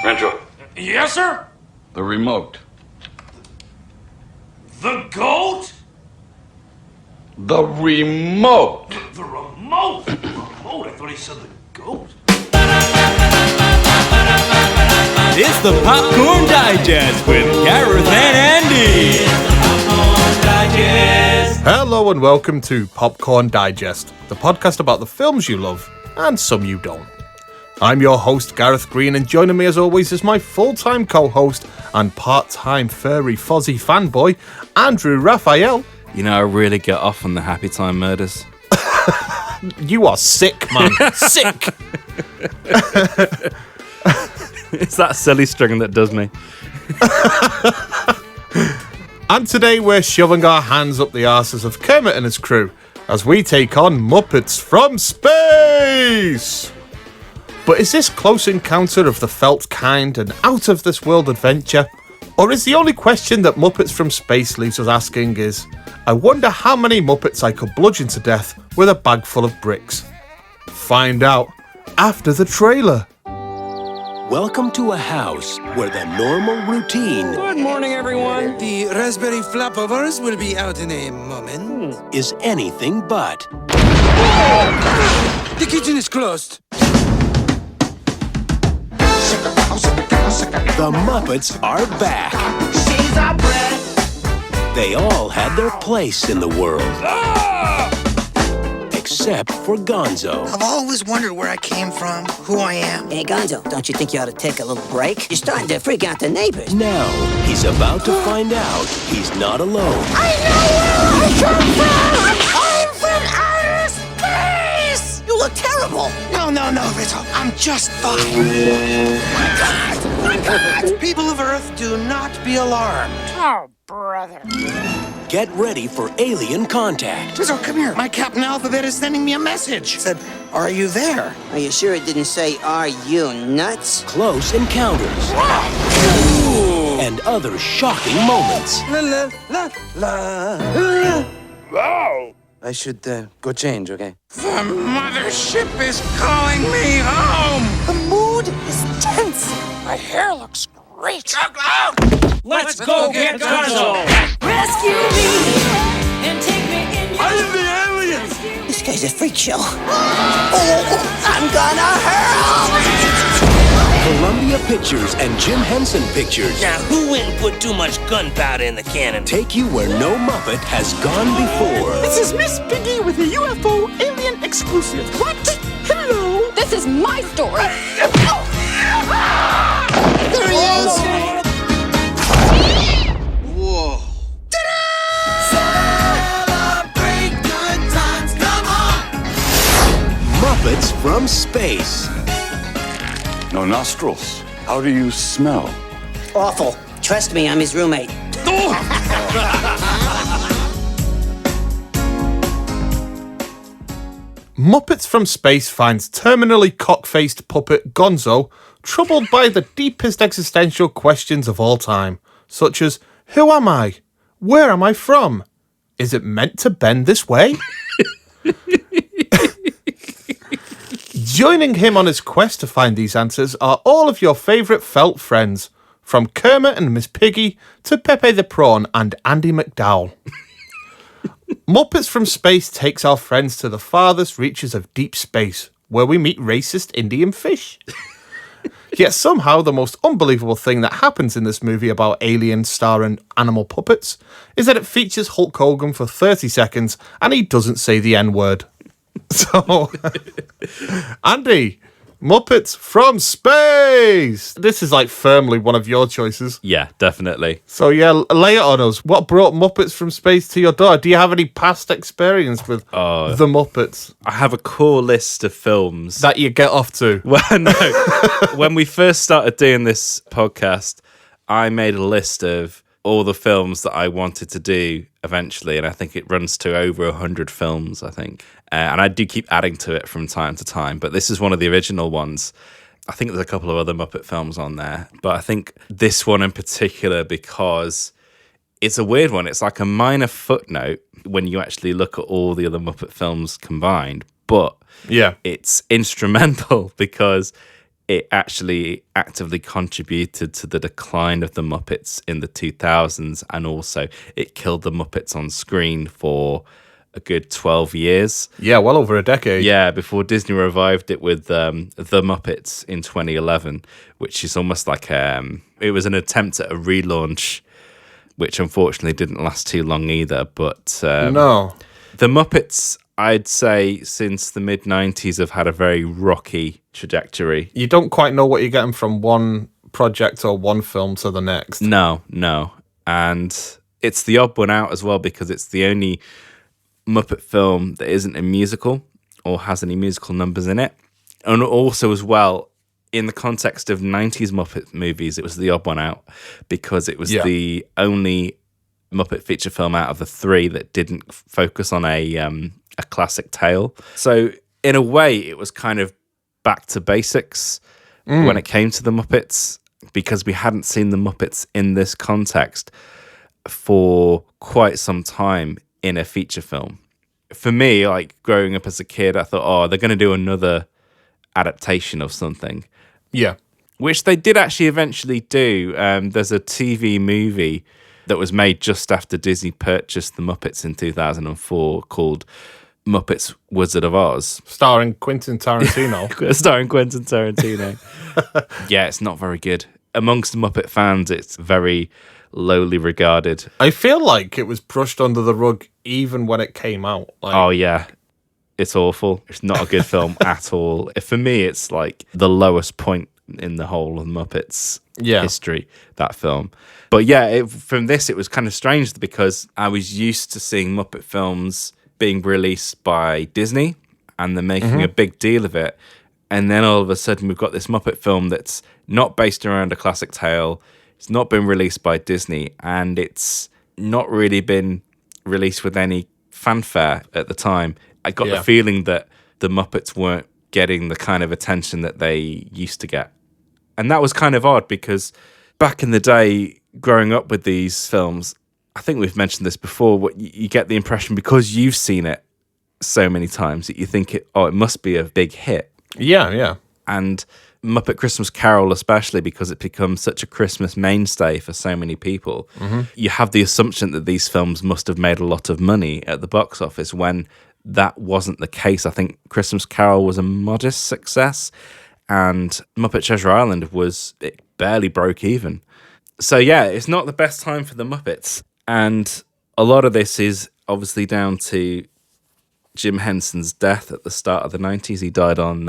Rancho. Yes, sir? The remote. The goat? The remote! The remote? The remote? I thought he said the goat. It's the Popcorn Digest with Gareth and Andy. Hello and welcome to Popcorn Digest, the podcast about the films you love and some you don't. I'm your host Gareth Green, and joining me as always is my full-time co-host and part-time furry fuzzy fanboy, Andrew Raphael. You know, I really get off on the Happy Time murders. You are sick, man. Sick! It's that silly string that does me. And today we're shoving our hands up the arses of Kermit and his crew as we take on Muppets From Space! But is this close encounter of the felt kind an out-of-this-world adventure? Or is the only question that Muppets From Space leaves us asking is, I wonder how many Muppets I could bludgeon to death with a bag full of bricks? Find out after the trailer. Welcome to a house where the normal routine Good morning, everyone. The raspberry flapovers will be out in a moment. is anything but. The kitchen is closed. The Muppets are back. They all had their place in the world. Except for Gonzo. I've always wondered where I came from, who I am. Hey, Gonzo, don't you think you ought to take a little break? You're starting to freak out the neighbors. Now, he's about to find out he's not alone. I know where I come from! I'm from outer space! You look terrible! No, Vito. I'm just fine. People of Earth, do not be alarmed. Oh, brother. Get ready for alien contact. Vito, come here. My Captain Alphabet is sending me a message. It said, are you there? Are you sure it didn't say, are you nuts? Close encounters. And other shocking moments. La la la la. Wow. I should go change, okay? The mothership is calling me home. The mood is tense. My hair looks great. Let's go get Gonzo. Rescue me and take me in your... I am the alien. This guy's a freak show. Oh, I'm gonna hurl! Columbia Pictures and Jim Henson Pictures Now, who went and put too much gunpowder in the cannon? take you where no Muppet has gone before. This is Miss Piggy with a UFO alien exclusive. What? Hello? This is my story. There he is. Whoa. Celebrate good times, come on. Muppets From Space. No nostrils. How do you smell? Awful. Trust me, I'm his roommate. Muppets From Space finds terminally cock-faced puppet Gonzo troubled by the deepest existential questions of all time, such as, who am I? Where am I from? Is it meant to bend this way? Joining him on his quest to find these answers are all of your favourite felt friends, from Kermit and Miss Piggy to Pepe the Prawn and Andy McDowell. Muppets From Space takes our friends to the farthest reaches of deep space, where we meet racist Indian fish. Yet somehow the most unbelievable thing that happens in this movie about alien starring animal puppets is that it features Hulk Hogan for 30 seconds and he doesn't say the N-word. So, Andy, Muppets From Space! This is like firmly one of your choices. Yeah, definitely. So yeah, lay it on us. What brought Muppets From Space to your door? Do you have any past experience with the Muppets? I have a core list of films. That you get off to? Well, no. When we first started doing this podcast, I made a list of all the films that I wanted to do eventually, and I think it runs to over 100 films, I think. And I do keep adding to it from time to time, but this is one of the original ones. I think there's a couple of other Muppet films on there, but I think this one in particular because it's a weird one. It's like a minor footnote when you actually look at all the other Muppet films combined, but yeah, it's instrumental because it actually actively contributed to the decline of the Muppets in the 2000s, and also it killed the Muppets on screen for a good 12 years. Yeah, well over a decade. Yeah, before Disney revived it with The Muppets in 2011, which is almost like it was an attempt at a relaunch, which unfortunately didn't last too long either. But No. The Muppets, I'd say, since the mid-90s have had a very rocky trajectory. You don't quite know what you're getting from one project or one film to the next. No. And it's the odd one out as well, because it's the only Muppet film that isn't a musical or has any musical numbers in it. And also as well, in the context of 90s Muppet movies, it was the odd one out, because it was the only Muppet feature film out of the three that didn't focus on a classic tale. So in a way, it was kind of back to basics when it came to the Muppets, because we hadn't seen the Muppets in this context for quite some time in a feature film. For me, like growing up as a kid, I thought, oh, they're going to do another adaptation of something. Yeah. Which they did actually eventually do. There's a TV movie that was made just after Disney purchased the Muppets in 2004 called Muppets Wizard of Oz. Starring Quentin Tarantino. Starring Quentin Tarantino. Yeah, it's not very good. Amongst Muppet fans, it's very lowly regarded. I feel like it was brushed under the rug even when it came out. Like, oh, yeah. It's awful. It's not a good film at all. For me, it's like the lowest point in the whole of Muppets history, that film. But yeah, from this, it was kind of strange because I was used to seeing Muppet films being released by Disney and they're making a big deal of it. And then all of a sudden, we've got this Muppet film that's not based around a classic tale. It's not been released by Disney, and it's not really been released with any fanfare at the time. I got the feeling that the Muppets weren't getting the kind of attention that they used to get. And that was kind of odd, because back in the day, growing up with these films, I think we've mentioned this before, you get the impression, because you've seen it so many times, that you think, it must be a big hit. Yeah. And Muppet Christmas Carol, especially because it becomes such a Christmas mainstay for so many people, you have the assumption that these films must have made a lot of money at the box office, when that wasn't the case. I think Christmas Carol was a modest success, and Muppet Treasure Island it barely broke even. So yeah, it's not the best time for the Muppets. And a lot of this is obviously down to Jim Henson's death at the start of the 90s. He died on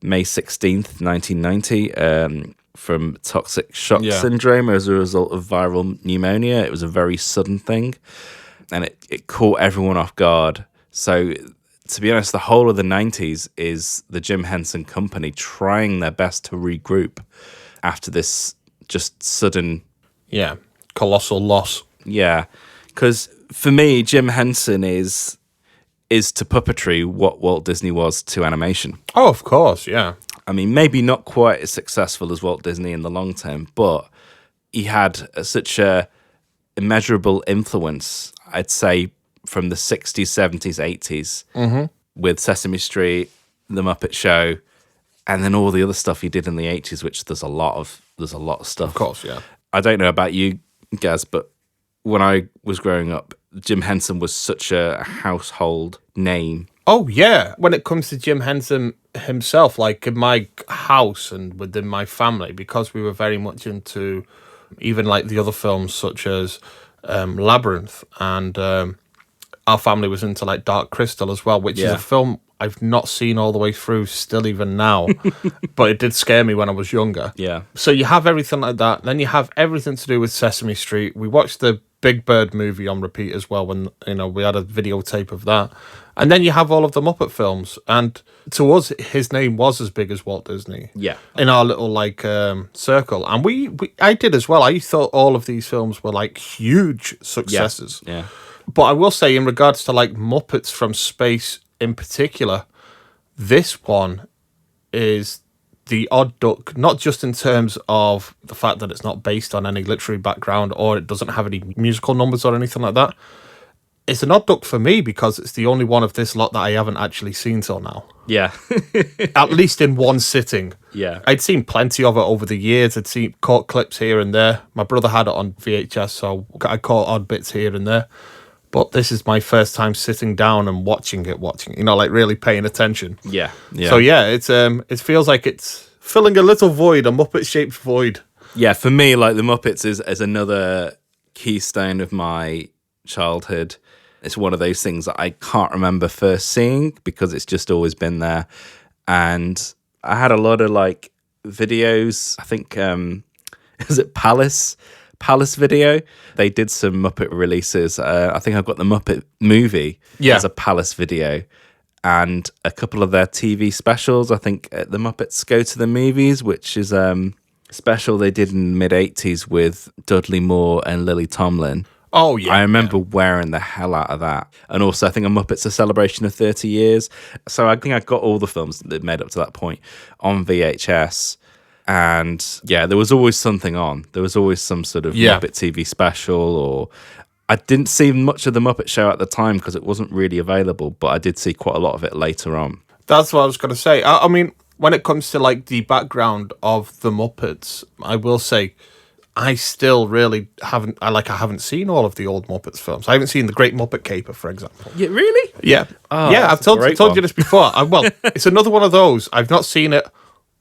May 16th, 1990, from toxic shock syndrome as a result of viral pneumonia. It was a very sudden thing, and it caught everyone off guard. So, to be honest, the whole of the 90s is the Jim Henson Company trying their best to regroup after this just sudden... Yeah, colossal loss. Yeah, because for me, Jim Henson is to puppetry what Walt Disney was to animation. Oh, of course, yeah. I mean, maybe not quite as successful as Walt Disney in the long term, but he had such a immeasurable influence, I'd say, from the 60s, 70s, 80s, with Sesame Street, The Muppet Show, and then all the other stuff he did in the 80s, which there's a lot of stuff. Of course, yeah. I don't know about you, Gaz, but when I was growing up, Jim Henson was such a household name. Oh, yeah. When it comes to Jim Henson himself, like in my house and within my family, because we were very much into even like the other films such as Labyrinth, and our family was into like Dark Crystal as well, which is a film I've not seen all the way through still even now, but it did scare me when I was younger. Yeah. So you have everything like that. Then you have everything to do with Sesame Street. We watched the Big Bird movie on repeat as well when, we had a videotape of that. And then you have all of the Muppet films. And to us, his name was as big as Walt Disney. Yeah. In our little, circle. And I did as well. I thought all of these films were, huge successes. Yeah. But I will say, in regards to, Muppets from Space in particular, this one is the odd duck, not just in terms of the fact that it's not based on any literary background or it doesn't have any musical numbers or anything like that. it's an odd duck for me because it's the only one of this lot that I haven't actually seen till now. Yeah. At least in one sitting. Yeah. I'd seen plenty of it over the years. I'd seen caught clips here and there. My brother had it on VHS, so I caught odd bits here and there. But this is my first time sitting down and watching it, like really paying attention. Yeah. Yeah. So yeah, it feels like it's filling a little void, a Muppet-shaped void. Yeah, for me, like the Muppets is another keystone of my childhood. It's one of those things that I can't remember first seeing because it's just always been there. And I had a lot of like videos. I think, is it Palace Video? They did some Muppet releases. I think I've got the Muppet movie as a Palace Video. And a couple of their TV specials. I think the Muppets Go to the Movies, which is special they did in the mid-'80s with Dudley Moore and Lily Tomlin. Oh, yeah. I remember wearing the hell out of that. And also, I think a Muppets A Celebration of 30 Years. So I think I got all the films that made up to that point on VHS. And yeah, there was always something on. There was always some sort of Muppet TV special, or I didn't see much of the Muppet Show at the time because it wasn't really available, but I did see quite a lot of it later on. That's what I was going to say. I mean, when it comes to like the background of the Muppets, I will say I still really haven't seen all of the old Muppets films. I haven't seen The Great Muppet Caper, for example. Yeah, really? Yeah. Oh, yeah, I've told one. you this before. Well, it's another one of those. I've not seen it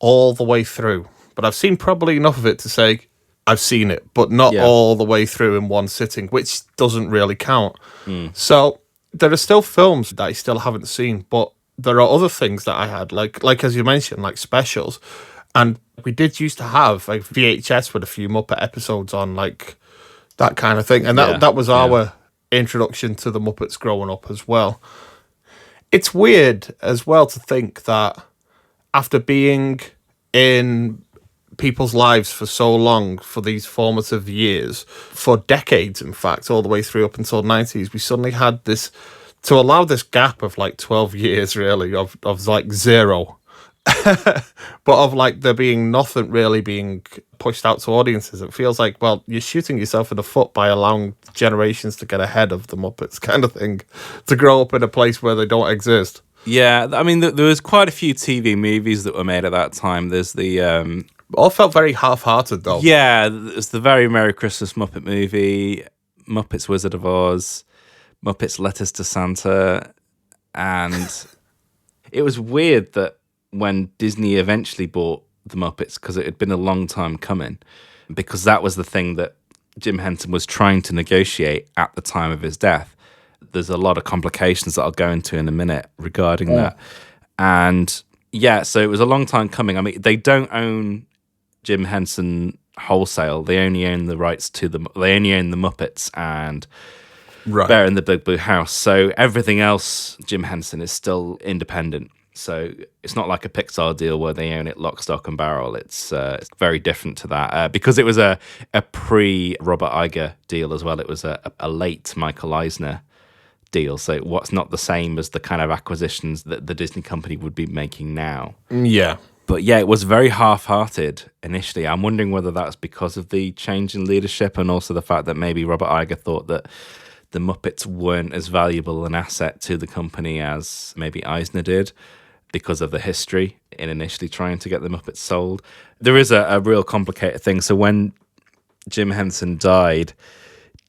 all the way through, but I've seen probably enough of it to say I've seen it, but not all the way through in one sitting, which doesn't really count. So there are still films that I still haven't seen, but there are other things that I had, like as you mentioned, like specials. And we did used to have a VHS with a few Muppet episodes on, like that kind of thing. And that was our introduction to the Muppets growing up as well. It's weird as well to think that after being in people's lives for so long, for these formative years, for decades, in fact, all the way through up until the 90s, we suddenly had this, to allow this gap of like 12 years, really, of like zero. But of like there being nothing really being pushed out to audiences. It feels like, well, you're shooting yourself in the foot by allowing generations to get ahead of the Muppets kind of thing, to grow up in a place where they don't exist. Yeah, I mean, there was quite a few TV movies that were made at that time. There's the... all felt very half-hearted, though. Yeah, there's the Very Merry Christmas Muppet movie, Muppets Wizard of Oz, Muppets Letters to Santa, and it was weird that when Disney eventually bought the Muppets, because it had been a long time coming, because that was the thing that Jim Henson was trying to negotiate at the time of his death. There's a lot of complications that I'll go into in a minute regarding that. And yeah, so it was a long time coming. I mean, they don't own Jim Henson wholesale. They only own the rights to they only own the Muppets and Bear in the Big Blue House. So everything else, Jim Henson is still independent. So it's not like a Pixar deal where they own it lock, stock, and barrel. It's very different to that because it was a pre-Robert Iger deal as well. It was a late Michael Eisner deal. So what's not the same as the kind of acquisitions that the Disney company would be making now. Yeah. But yeah, it was very half-hearted initially. I'm wondering whether that's because of the change in leadership and also the fact that maybe Robert Iger thought that the Muppets weren't as valuable an asset to the company as maybe Eisner did, because of the history in initially trying to get the Muppets sold. There is a real complicated thing. So when Jim Henson died,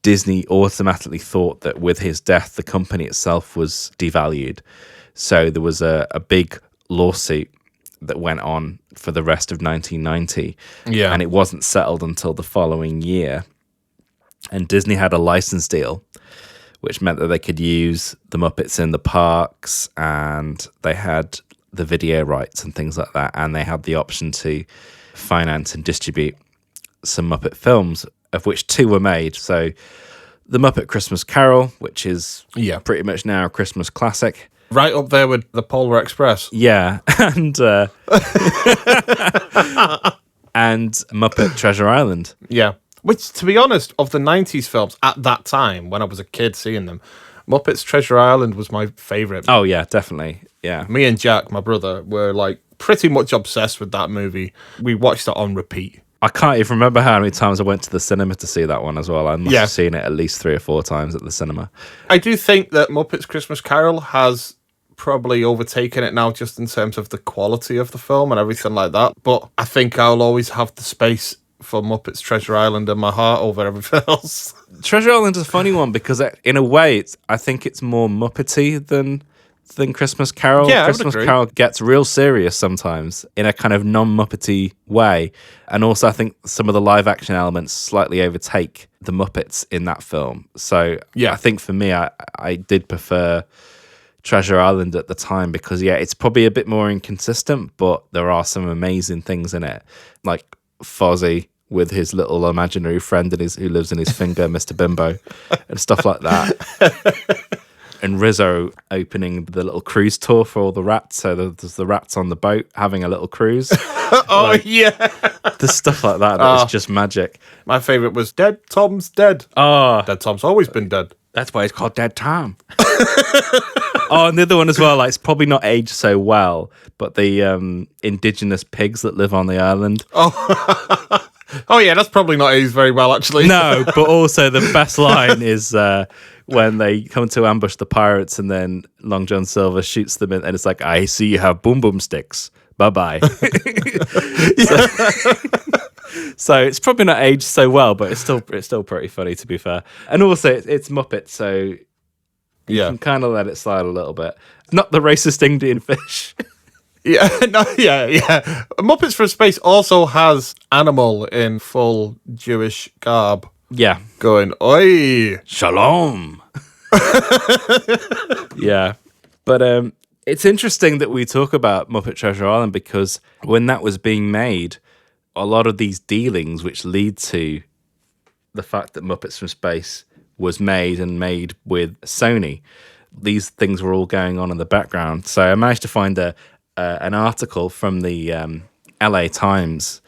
Disney automatically thought that with his death, the company itself was devalued. So there was a big lawsuit that went on for the rest of 1990. Yeah. And it wasn't settled until the following year. And Disney had a license deal, which meant that they could use the Muppets in the parks, and they had the video rights and things like that, and they had the option to finance and distribute some Muppet films, of which 2 were made. So the Muppet Christmas Carol, which is pretty much now a Christmas classic. Right up there with the Polar Express. Yeah, and and Muppet Treasure Island. Yeah. Which, to be honest, of the 90s films at that time, when I was a kid seeing them, Muppets Treasure Island was my favourite. Oh, yeah, definitely. Yeah. Me and Jack, my brother, were like pretty much obsessed with that movie. We watched it on repeat. I can't even remember how many times I went to the cinema to see that one as well. I must have seen it at least 3 or 4 times at the cinema. I do think that Muppets Christmas Carol has probably overtaken it now just in terms of the quality of the film and everything like that. But I think I'll always have the space for Muppets Treasure Island in my heart over everything else. Treasure Island is a funny one because in a way, I think it's more Muppety than Christmas Carol. Yeah, Christmas Carol gets real serious sometimes in a kind of non-Muppety way. And also I think some of the live action elements slightly overtake the Muppets in that film. So yeah, I think for me, I did prefer Treasure Island at the time because, it's probably a bit more inconsistent, but there are some amazing things in it. Like Fozzie with his little imaginary friend who lives in his finger, Mr. Bimbo, and stuff like that. And Rizzo opening the little cruise tour for all the rats. So there's the rats on the boat having a little cruise. The stuff like that is just magic. My favourite was Dead Tom's Dead. Oh. Dead Tom's always been dead. That's why it's called Dead Tom. And the other one as well, like, it's probably not aged so well, but the indigenous pigs that live on the island. Oh yeah, that's probably not aged very well, actually. No, but also the best line is when they come to ambush the pirates and then Long John Silver shoots them in, and it's like, I see you have boom boom sticks. Bye-bye. So it's probably not aged so well, but it's still pretty funny, to be fair. And also it's Muppets, so you can kind of let it slide a little bit. Not the racist Indian fish. Yeah. Muppets from Space also has Animal in full Jewish garb. Yeah. Going, oi! Shalom! Yeah. But it's interesting that we talk about Muppet Treasure Island because when that was being made, a lot of these dealings which lead to the fact that Muppets from Space was made with Sony, these things were all going on in the background. So I managed to find an article from the LA Times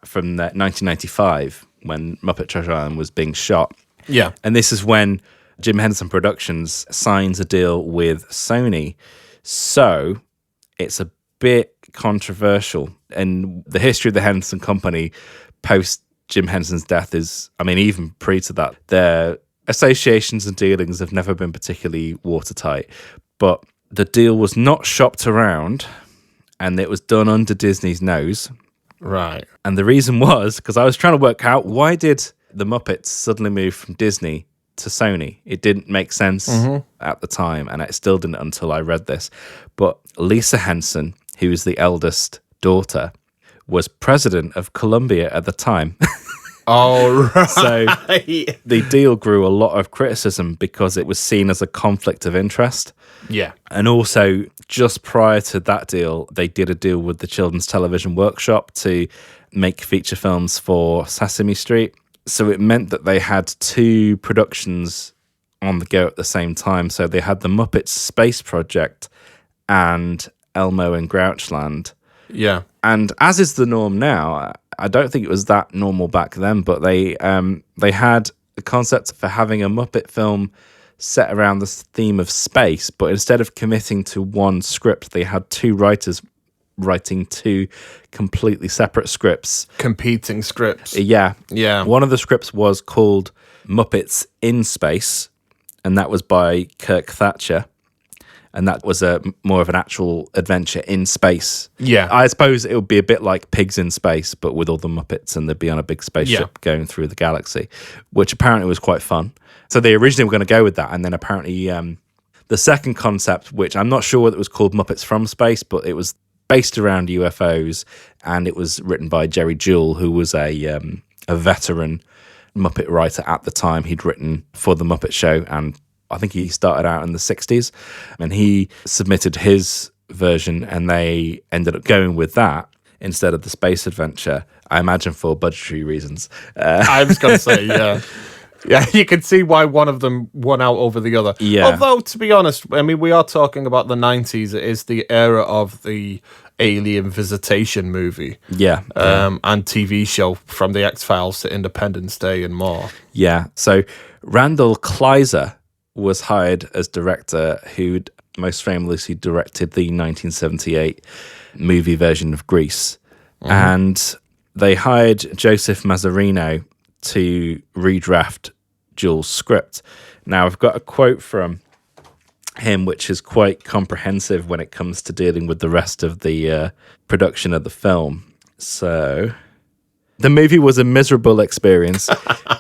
from 1995 when Muppet Treasure Island was being shot. Yeah. And this is when Jim Henson Productions signs a deal with Sony. So it's a bit controversial. And the history of the Henson Company post Jim Henson's death is, I mean, even pre to that, their associations and dealings have never been particularly watertight. But the deal was not shopped around and it was done under Disney's nose. Right. And the reason was because I was trying to work out why did the Muppets suddenly move from Disney to Sony. It didn't make sense at the time, and it still didn't until I read this. But Lisa Henson, who was the eldest daughter, was president of Columbia at the time. Oh, right. So the deal grew a lot of criticism because it was seen as a conflict of interest. Yeah. And also, just prior to that deal, they did a deal with the Children's Television Workshop to make feature films for Sesame Street. So it meant that they had 2 productions on the go at the same time. So they had the Muppets Space Project and Elmo and Grouchland. Yeah. And as is the norm now, I don't think it was that normal back then, but they had a concept for having a Muppet film set around the theme of space, but instead of committing to one script, they had 2 writers writing 2 completely separate scripts. Competing scripts. Yeah. Yeah. One of the scripts was called Muppets in Space, and that was by Kirk Thatcher. And that was more of an actual adventure in space. Yeah. I suppose it would be a bit like Pigs in Space, but with all the Muppets, and they'd be on a big spaceship going through the galaxy, which apparently was quite fun. So they originally were going to go with that, and then apparently the second concept, which I'm not sure whether it was called Muppets From Space, but it was based around UFOs, and it was written by Jerry Jewell, who was a veteran Muppet writer at the time. He'd written for The Muppet Show, and I think he started out in the 60s, and he submitted his version, and they ended up going with that instead of the space adventure, I imagine for budgetary reasons. I was going to say, yeah. Yeah, you can see why one of them won out over the other. Yeah. Although, to be honest, I mean, we are talking about the 90s. It is the era of the Alien Visitation movie. Yeah. And TV show from The X-Files to Independence Day and more. Yeah. So Randall Kleiser was hired as director, who'd most famously directed the 1978 movie version of Grease. And they hired Joseph Mazzarino to redraft Jules' script. Now, I've got a quote from him, which is quite comprehensive when it comes to dealing with the rest of the production of the film. So, the movie was a miserable experience.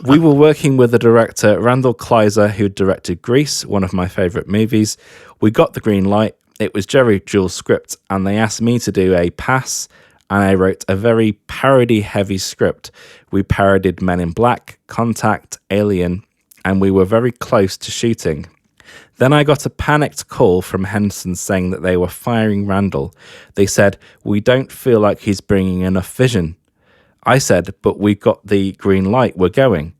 We were working with the director, Randall Kleiser, who directed Grease, one of my favourite movies. We got the green light. It was Jerry Jules' script, and they asked me to do a pass, and I wrote a very parody-heavy script. We parodied Men in Black, Contact, Alien, and we were very close to shooting. Then I got a panicked call from Henson saying that they were firing Randall. They said, "We don't feel like he's bringing enough vision." I said, "But we got the green light, we're going."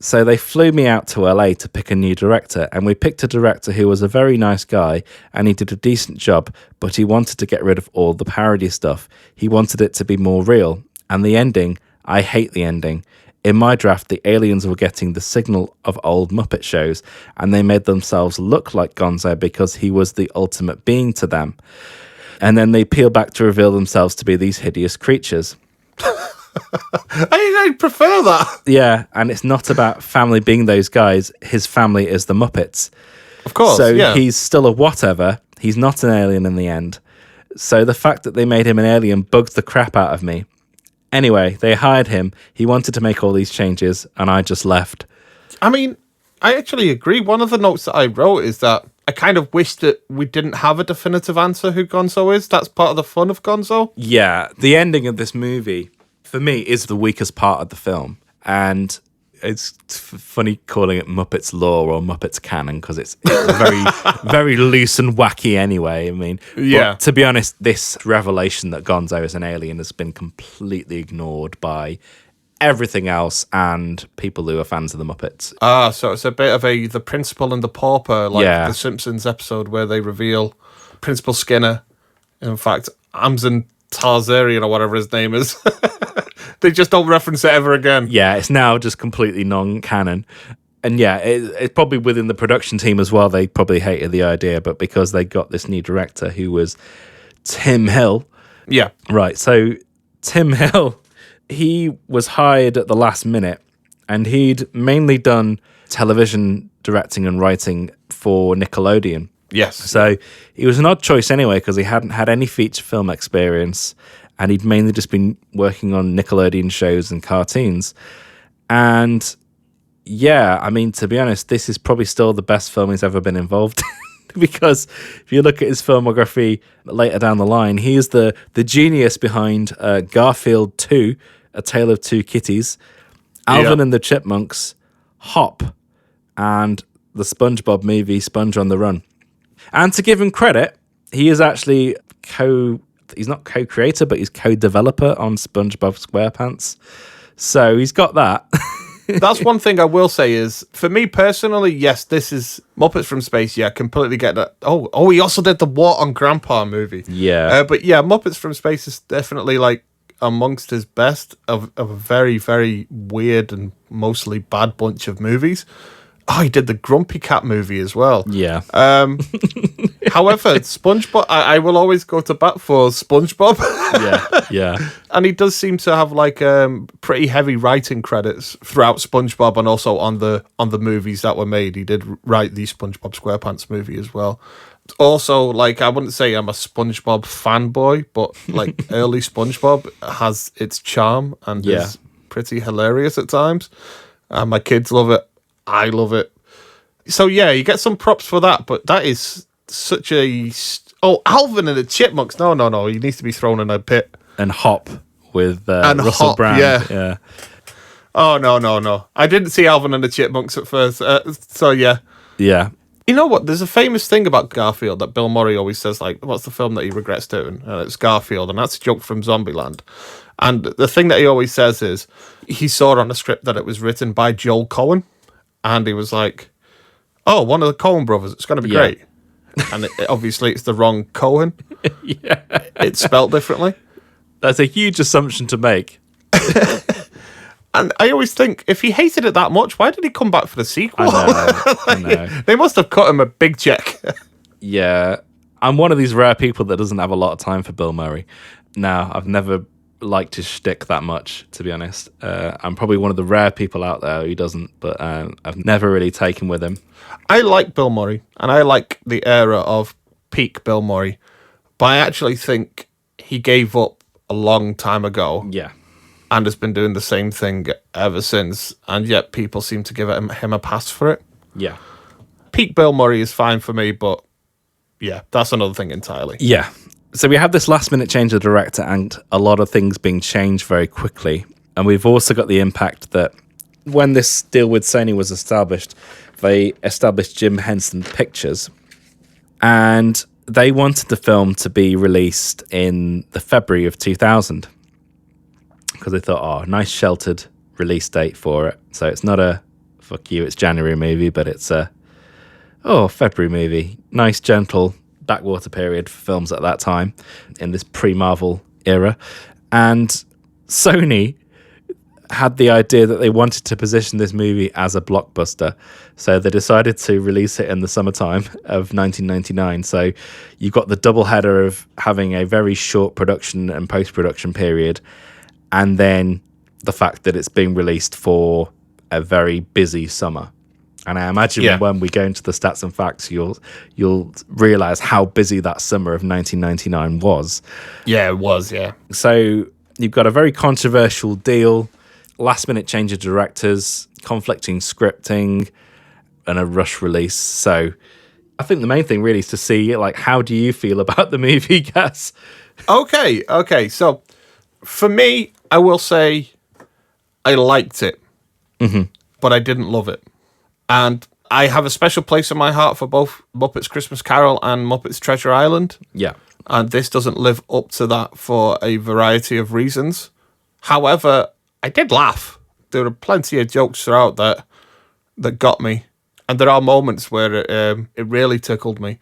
So they flew me out to LA to pick a new director, and we picked a director who was a very nice guy, and he did a decent job, but he wanted to get rid of all the parody stuff. He wanted it to be more real. And the ending, I hate the ending. In my draft, the aliens were getting the signal of old Muppet shows, and they made themselves look like Gonzo because he was the ultimate being to them. And then they peel back to reveal themselves to be these hideous creatures. I prefer that. Yeah, and it's not about family being those guys. His family is the Muppets. Of course, so yeah. He's still a whatever. He's not an alien in the end. So the fact that they made him an alien bugged the crap out of me. Anyway, they hired him. He wanted to make all these changes, and I just left. I mean, I actually agree. One of the notes that I wrote is that I kind of wish that we didn't have a definitive answer who Gonzo is. That's part of the fun of Gonzo. Yeah, the ending of this movie, for me, is the weakest part of the film. And it's funny calling it Muppets lore or Muppets canon because it's very, very loose and wacky anyway. I mean, yeah. But to be honest, this revelation that Gonzo is an alien has been completely ignored by everything else and people who are fans of the Muppets. Ah, so it's a bit of the Principal and the Pauper, like Yeah. the Simpsons episode where they reveal Principal Skinner. In fact, Amzan Tarzarian or whatever his name is. They just don't reference it ever again. Yeah, it's now just completely non-canon. And yeah, it's probably within the production team as well. They probably hated the idea, but because they got this new director who was Tim Hill. Yeah. Right, so Tim Hill, he was hired at the last minute, and he'd mainly done television directing and writing for Nickelodeon. Yes. So he was an odd choice anyway, because he hadn't had any feature film experience, and he'd mainly just been working on Nickelodeon shows and cartoons. And yeah, I mean, to be honest, this is probably still the best film he's ever been involved in. Because if you look at his filmography later down the line, he is the genius behind Garfield 2, A Tale of Two Kitties, Alvin and the Chipmunks, Hop, and the SpongeBob movie Sponge on the Run. And to give him credit, he is actually he's not co-creator, but he's co-developer on SpongeBob SquarePants. So he's got that. That's one thing I will say is, for me personally, yes, this is Muppets from Space. Yeah, completely get that. Oh, he also did the What on Grandpa movie. Yeah. But yeah, Muppets from Space is definitely like amongst his best of a very, very weird and mostly bad bunch of movies. Oh, he did the Grumpy Cat movie as well. Yeah. However, SpongeBob, I will always go to bat for SpongeBob. Yeah. And he does seem to have like pretty heavy writing credits throughout SpongeBob and also on the movies that were made. He did write the SpongeBob SquarePants movie as well. Also, like, I wouldn't say I'm a SpongeBob fanboy, but like early SpongeBob has its charm and is pretty hilarious at times. And my kids love it. I love it. So yeah, you get some props for that, but that is such a... Oh, Alvin and the Chipmunks. No. He needs to be thrown in a pit. And Hop with and Russell Hop, Brand. Yeah. Oh, no. I didn't see Alvin and the Chipmunks at first. So yeah. Yeah. You know what? There's a famous thing about Garfield that Bill Murray always says, like, what's the film that he regrets doing? And it's Garfield, and that's a joke from Zombieland. And the thing that he always says is he saw on a script that it was written by Joel Cohen. And he was like, oh, one of the Coen brothers. It's going to be great. And obviously it's the wrong Cohen. Yeah. It's spelt differently. That's a huge assumption to make. And I always think, if he hated it that much, why did he come back for the sequel? I know. They must have cut him a big check. Yeah. I'm one of these rare people that doesn't have a lot of time for Bill Murray. Now, I've never like his shtick that much, to be honest. I'm probably one of the rare people out there who doesn't, but I've never really taken with him. I like Bill Murray, and I like the era of peak Bill Murray, but I actually think he gave up a long time ago. Yeah. And has been doing the same thing ever since, and yet people seem to give him a pass for it. Yeah. Peak Bill Murray is fine for me, but yeah, that's another thing entirely. Yeah. So we have this last minute change of director and a lot of things being changed very quickly. And we've also got the impact that when this deal with Sony was established, they established Jim Henson Pictures, and they wanted the film to be released in the February of 2000 because they thought, nice sheltered release date for it. So it's not a fuck you, it's January movie, but it's a February movie. Nice, gentle backwater period for films at that time in this pre-Marvel era. And Sony had the idea that they wanted to position this movie as a blockbuster. So they decided to release it in the summertime of 1999. So you've got the double header of having a very short production and post-production period, and then the fact that it's being released for a very busy summer. And I imagine when we go into the stats and facts, you'll realize how busy that summer of 1999 was. Yeah, it was, yeah. So you've got a very controversial deal, last-minute change of directors, conflicting scripting, and a rush release. So I think the main thing really is to see, like, how do you feel about the movie, Gus? Okay. So for me, I will say I liked it, but I didn't love it. And I have a special place in my heart for both Muppets Christmas Carol and Muppets Treasure Island. Yeah. And this doesn't live up to that for a variety of reasons. However, I did laugh. There are plenty of jokes throughout that got me. And there are moments where it really tickled me.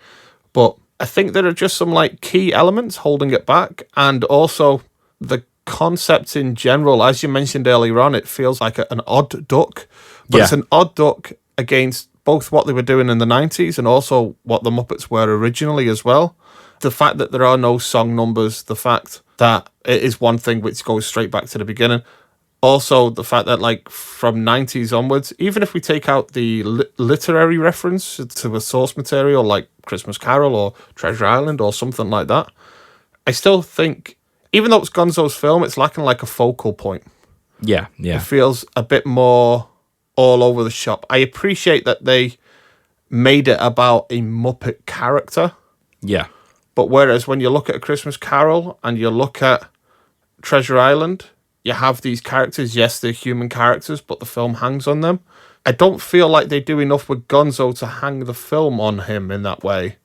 But I think there are just some like key elements holding it back. And also the concept in general, as you mentioned earlier on, it feels like an odd duck. But it's an odd duck against both what they were doing in the 90s and also what the Muppets were originally as well. The fact that there are no song numbers, the fact that it is one thing which goes straight back to the beginning. Also, the fact that, like, from 90s onwards, even if we take out the literary reference to a source material like Christmas Carol or Treasure Island or something like that, I still think, even though it's Gonzo's film, it's lacking, like, a focal point. Yeah. It feels a bit more all over the shop. I appreciate that they made it about a Muppet character. Yeah. But whereas when you look at A Christmas Carol and you look at Treasure Island, you have these characters. Yes, they're human characters, but the film hangs on them. I don't feel like they do enough with Gonzo to hang the film on him in that way.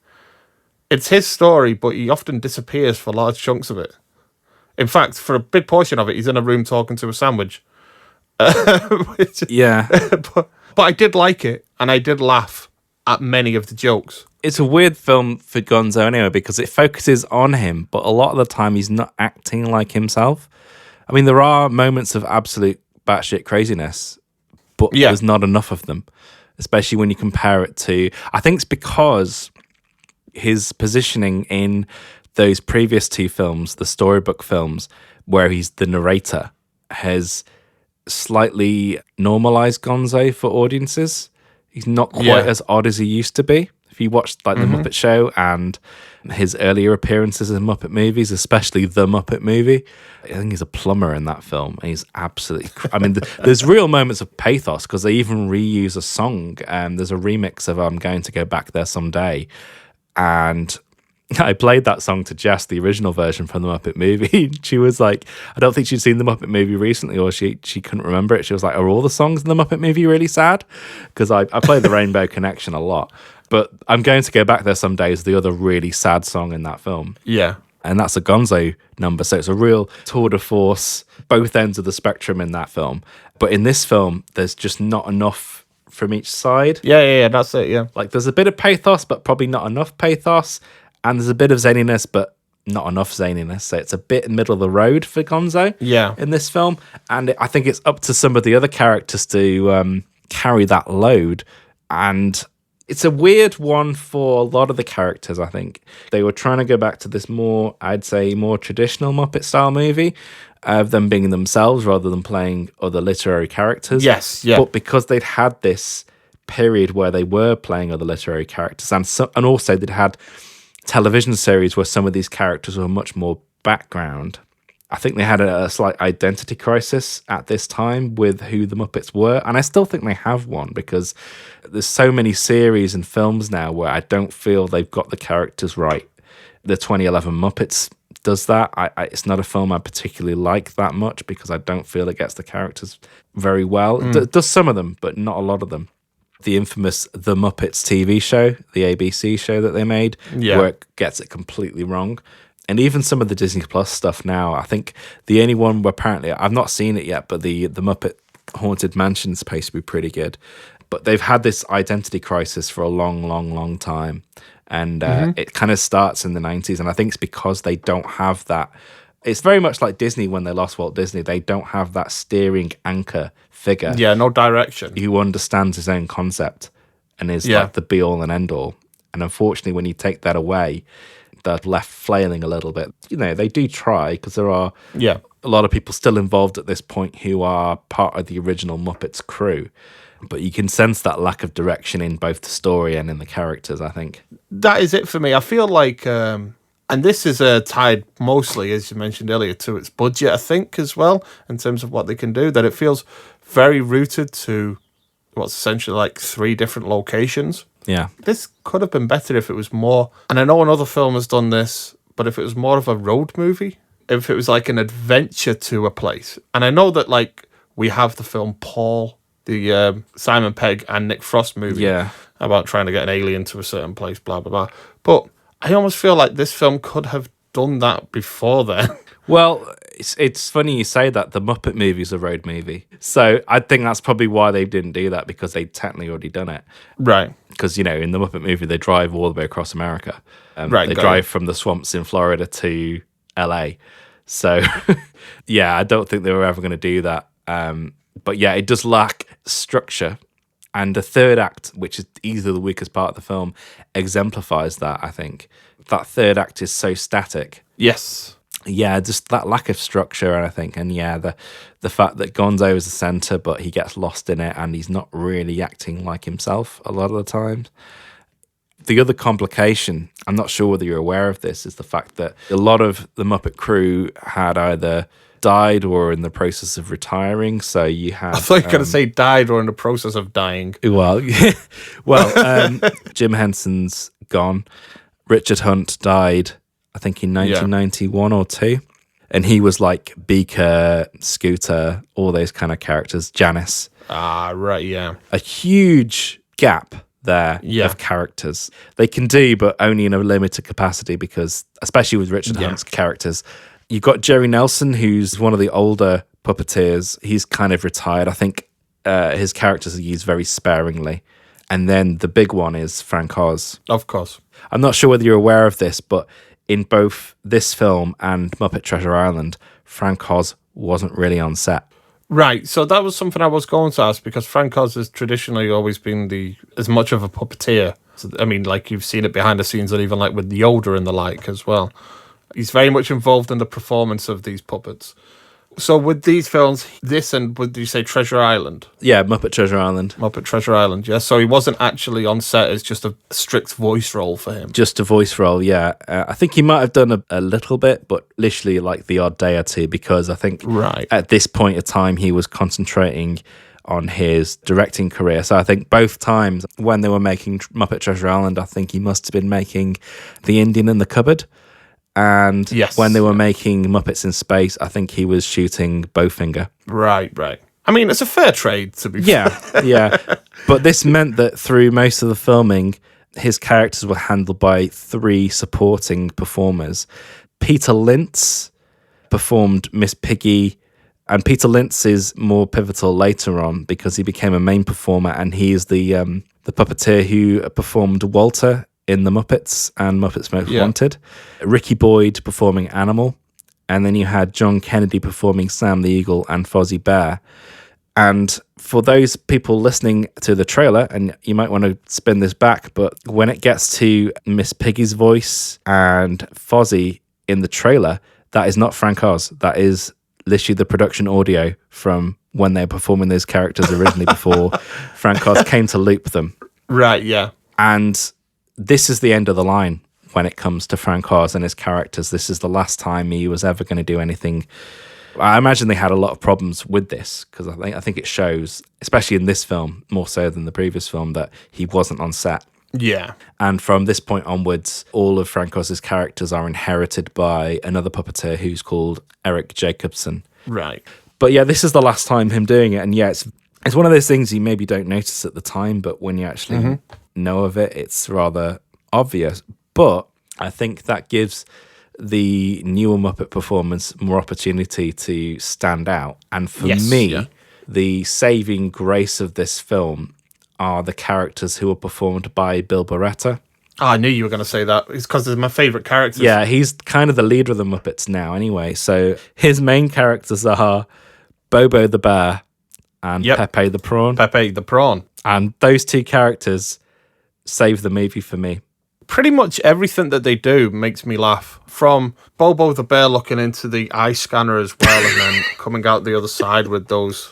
It's his story, but he often disappears for large chunks of it. In fact, for a big portion of it, he's in a room talking to a sandwich. But I did like it, and I did laugh at many of the jokes. It's a weird film for Gonzo anyway, because it focuses on him, but a lot of the time he's not acting like himself. I mean, there are moments of absolute batshit craziness, but there's not enough of them, especially when you compare it to... I think it's because his positioning in those previous two films, the storybook films, where he's the narrator, has slightly normalized Gonzo for audiences. He's not quite as odd as he used to be. If you watched like the Muppet Show and his earlier appearances in Muppet movies, especially the Muppet movie, I think he's a plumber in that film. He's absolutely... I mean, there's real moments of pathos because they even reuse a song. There's a remix of I'm Going to Go Back There Someday. And I played that song to Jess, the original version from the Muppet movie. She was like, I don't think she'd seen the Muppet movie recently, or she couldn't remember it. She was like, are all the songs in the Muppet movie really sad? Because I played the Rainbow Connection a lot. But I'm Going to Go Back There Someday is the other really sad song in that film. Yeah. And that's a Gonzo number. So it's a real tour de force, both ends of the spectrum in that film. But in this film, there's just not enough from each side. Yeah, that's it, yeah. Like there's a bit of pathos, but probably not enough pathos. And there's a bit of zaniness, but not enough zaniness. So it's a bit middle of the road for Gonzo in this film. And I think it's up to some of the other characters to carry that load. And it's a weird one for a lot of the characters, I think. They were trying to go back to this more, I'd say, more traditional Muppet-style movie. of them being themselves rather than playing other literary characters. Yes, yeah. But because they'd had this period where they were playing other literary characters, and also they'd had television series where some of these characters were much more background. I think they had a slight identity crisis at this time with who the Muppets were, and I still think they have one because there's so many series and films now where I don't feel they've got the characters right. The 2011 Muppets does that. It's not a film I particularly like that much because I don't feel it gets the characters very well. It does some of them, but not a lot of them. The infamous The Muppets TV show, the ABC show that they made, where it gets it completely wrong. And even some of the Disney Plus stuff now, I think the only one where apparently, I've not seen it yet, but the Muppet Haunted Mansion is supposed to be pretty good. But they've had this identity crisis for a long, long, long time. And it kind of starts in the 90s. And I think it's because they don't have that. It's very much like Disney when they lost Walt Disney. They don't have that steering anchor figure. Yeah, no direction. Who understands his own concept and is like the be-all and end-all. And unfortunately, when you take that away, they're left flailing a little bit. You know, they do try because there are a lot of people still involved at this point who are part of the original Muppets crew. But you can sense that lack of direction in both the story and in the characters, I think. That is it for me. I feel like, and this is tied mostly, as you mentioned earlier, to its budget, I think, as well, in terms of what they can do, that it feels very rooted to what's essentially like 3 different locations. Yeah. This could have been better if it was more, and I know another film has done this, but if it was more of a road movie, if it was like an adventure to a place. And I know that like we have the film Paul, the Simon Pegg and Nick Frost movie about trying to get an alien to a certain place, blah, blah, blah. But I almost feel like this film could have done that before then. Well, it's funny you say that. The Muppet movie is a road movie. So I think that's probably why they didn't do that, because they'd technically already done it. Right. Because, you know, in the Muppet movie, they drive all the way across America. Right. They drive from the swamps in Florida to LA. So, yeah, I don't think they were ever going to do that. But yeah, it does lack structure. And the third act, which is easily the weakest part of the film, exemplifies that, I think. That third act is so static. Yes. Yeah, just that lack of structure, I think. And yeah, the fact that Gonzo is the centre, but he gets lost in it and he's not really acting like himself a lot of the times. The other complication, I'm not sure whether you're aware of this, is the fact that a lot of the Muppet crew had either died or in the process of retiring. So you had... I thought you were going to say died or in the process of dying. Well, Jim Henson's gone. Richard Hunt died, I think, in 1991 or 2. And he was like Beaker, Scooter, all those kind of characters. Janice. Ah, right, yeah. A huge gap there of characters. They can do, but only in a limited capacity, because, especially with Richard Hunt's characters, you've got Jerry Nelson, who's one of the older puppeteers. He's kind of retired. I think his characters are used very sparingly. And then the big one is Frank Oz. Of course. I'm not sure whether you're aware of this, but in both this film and Muppet Treasure Island, Frank Oz wasn't really on set. Right, so that was something I was going to ask, because Frank Oz has traditionally always been as much of a puppeteer. So, I mean, like, you've seen it behind the scenes, and even like with Yoda and the like as well. He's very much involved in the performance of these puppets. So with these films, this and would you say Treasure Island? Yeah, Muppet Treasure Island. Muppet Treasure Island, yeah. So he wasn't actually on set, it's just a strict voice role for him. Just a voice role, yeah. I think he might have done a little bit, but literally like the odd day or two, because I think at this point in time he was concentrating on his directing career. So I think both times when they were making Muppet Treasure Island, I think he must have been making The Indian in the Cupboard. And when they were making Muppets in Space, I think he was shooting Bowfinger. Right. I mean, it's a fair trade, to be fair. Yeah. But this meant that through most of the filming, his characters were handled by 3 supporting performers. Peter Lintz performed Miss Piggy, and Peter Lintz is more pivotal later on because he became a main performer, and he is the puppeteer who performed Walter in The Muppets and Muppets Most Wanted. Ricky Boyd performing Animal. And then you had John Kennedy performing Sam the Eagle and Fozzie Bear. And for those people listening to the trailer, and you might want to spin this back, but when it gets to Miss Piggy's voice and Fozzie in the trailer, that is not Frank Oz. That is literally the production audio from when they were performing those characters originally before Frank Oz came to loop them. Right, yeah. And this is the end of the line when it comes to Frank Oz and his characters. This is the last time he was ever going to do anything. I imagine they had a lot of problems with this because I think it shows, especially in this film, more so than the previous film, that he wasn't on set. Yeah. And from this point onwards, all of Frank Oz's characters are inherited by another puppeteer who's called Eric Jacobson. Right. But yeah, this is the last time him doing it. And yeah, it's one of those things you maybe don't notice at the time, but when you actually know of it, it's rather obvious. But I think that gives the newer Muppet performance more opportunity to stand out. And for me, the saving grace of this film are the characters who are performed by Bill Barretta. Oh, I knew you were going to say that. It's because they're my favourite characters. Yeah, he's kind of the leader of the Muppets now anyway. So his main characters are Bobo the Bear and Pepe the Prawn. Pepe the Prawn. And those two characters save the movie for me. Pretty much everything that they do makes me laugh. From Bobo the Bear looking into the eye scanner as well and then coming out the other side with those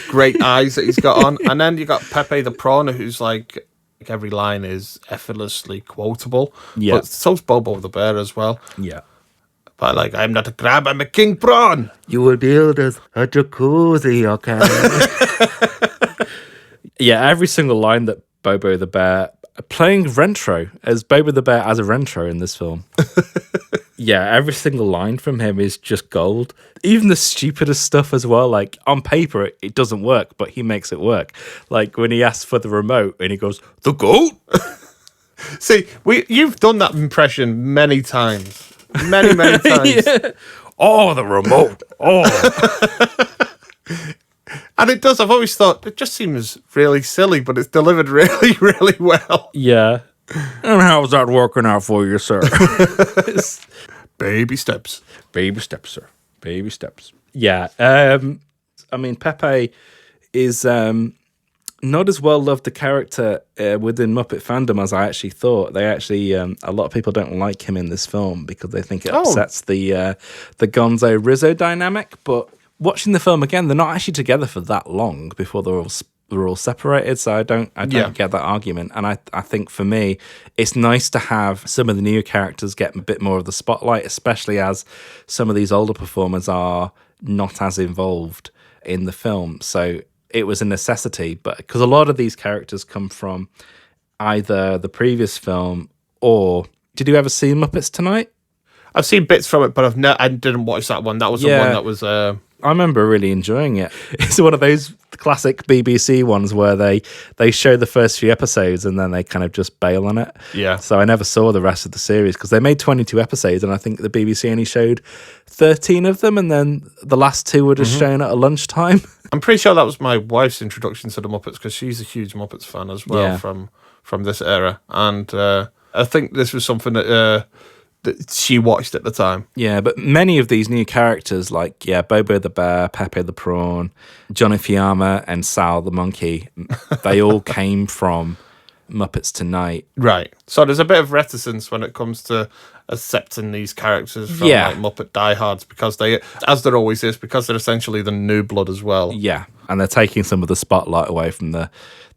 great eyes that he's got on. And then you got Pepe the Prawn, who's like every line is effortlessly quotable. Yeah. But so's Bobo the Bear as well. Yeah. But like, I'm not a crab, I'm a king prawn. You will build us a jacuzzi, okay? Yeah, every single line that Bobo the Bear playing Rentro as Bobo the Bear as a Rentro in this film. Yeah, every single line from him is just gold. Even the stupidest stuff as well. Like on paper, it doesn't work, but he makes it work. Like when he asks for the remote and he goes, "The goat." See, you've done that impression many times. Many times. Yeah. Oh, the remote. Oh. And it does. I've always thought it just seems really silly, but it's delivered really, really well. Yeah. And how's that working out for you, sir? Baby steps. Baby steps, sir. Baby steps. Yeah. I mean, Pepe is not as well loved a character within Muppet fandom as I actually thought. They actually, a lot of people don't like him in this film because they think it upsets the Gonzo Rizzo dynamic. But watching the film again, they're not actually together for that long before they're all separated. So I don't get that argument. And I think for me, it's nice to have some of the newer characters get a bit more of the spotlight, especially as some of these older performers are not as involved in the film. So it was a necessity, but because a lot of these characters come from either the previous film or did you ever see Muppets Tonight? I've seen bits from it, but I didn't watch that one. That was the one that was. I remember really enjoying it. It's one of those classic BBC ones where they show the first few episodes and then they kind of just bail on it. Yeah. So I never saw the rest of the series because they made 22 episodes and I think the BBC only showed 13 of them and then the last two were just shown at a lunchtime. I'm pretty sure that was my wife's introduction to the Muppets because she's a huge Muppets fan as well from this era. And I think this was something that she watched at the time. Yeah, but many of these new characters, like Bobo the Bear, Pepe the Prawn, Johnny Fiamma, and Sal the Monkey, they all came from Muppets Tonight. Right. So there's a bit of reticence when it comes to accepting these characters from like Muppet diehards because they, as there always is, because they're essentially the new blood as well. Yeah, and they're taking some of the spotlight away from the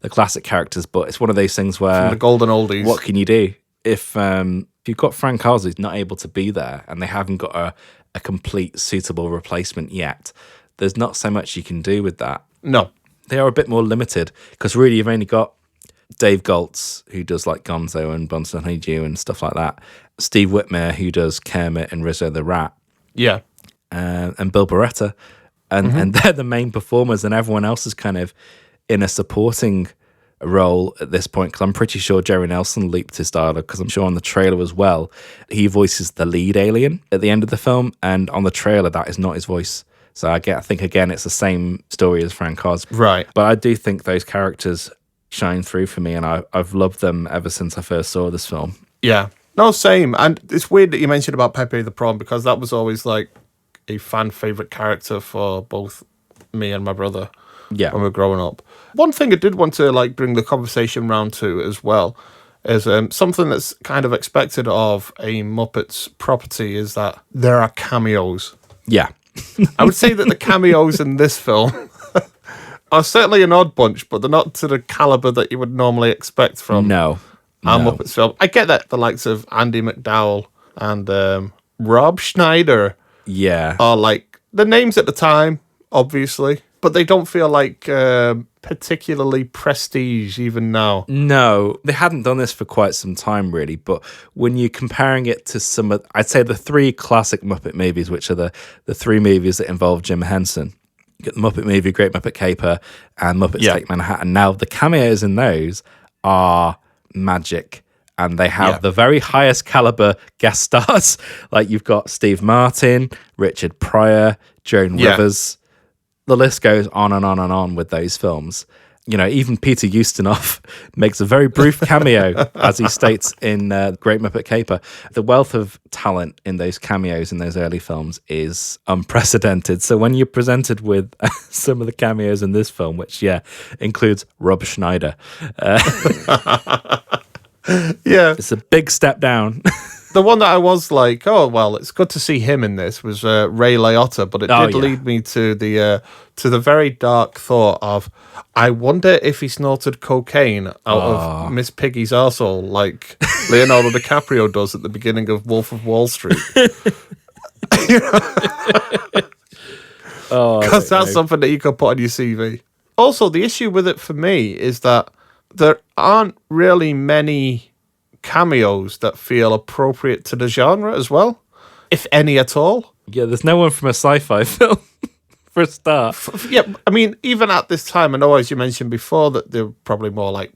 classic characters. But it's one of those things where from the golden oldies. What can you do if you've got Frank Oz who's not able to be there and they haven't got a complete suitable replacement yet? There's not so much you can do with that. No. They are a bit more limited because really you've only got Dave Goltz, who does like Gonzo and Bunsen Honeydew and stuff like that. Steve Whitmire, who does Kermit and Rizzo the Rat. Yeah. And Bill Barretta. And they're the main performers and everyone else is kind of in a supporting role at this point because I'm pretty sure Jerry Nelson leaped his dialogue because I'm sure on the trailer as well he voices the lead alien at the end of the film and on the trailer that is not his voice. So I think again it's the same story as Frank Oz. Right. But I do think those characters shine through for me and I've loved them ever since I first saw this film. Yeah. No, same. And it's weird that you mentioned about Pepe the Prawn because that was always like a fan favourite character for both me and my brother when we were growing up. One thing I did want to like bring the conversation round to as well is something that's kind of expected of a Muppets property is that there are cameos. Yeah. I would say that the cameos in this film are certainly an odd bunch, but they're not to the caliber that you would normally expect from No. our Muppets film. I get that the likes of Andy McDowell and Rob Schneider are like the names at the time, obviously, but they don't feel like particularly prestige even now. No, they hadn't done this for quite some time, really. But when you're comparing it to some of, I'd say the three classic Muppet movies, which are the three movies that involve Jim Henson. You get the Muppet movie, Great Muppet Caper, and Muppets Take Manhattan. Now, the cameos in those are magic, and they have the very highest caliber guest stars. Like you've got Steve Martin, Richard Pryor, Joan Rivers. The list goes on and on and on with those films. You know, even Peter Ustinov makes a very brief cameo, as he states in Great Muppet Caper. The wealth of talent in those cameos in those early films is unprecedented. So when you're presented with some of the cameos in this film, which, includes Rob Schneider, it's a big step down. The one that I was like, oh, well, it's good to see him in this was Ray Liotta, but it did lead me to the very dark thought of, I wonder if he snorted cocaine out of Miss Piggy's arsehole like Leonardo DiCaprio does at the beginning of Wolf of Wall Street. Because that's something that you could put on your CV. Also, the issue with it for me is that there aren't really many cameos that feel appropriate to the genre as well, if any at all. Yeah, there's no one from a sci-fi film for a start. I mean, even at this time, I know as you mentioned before that they're probably more like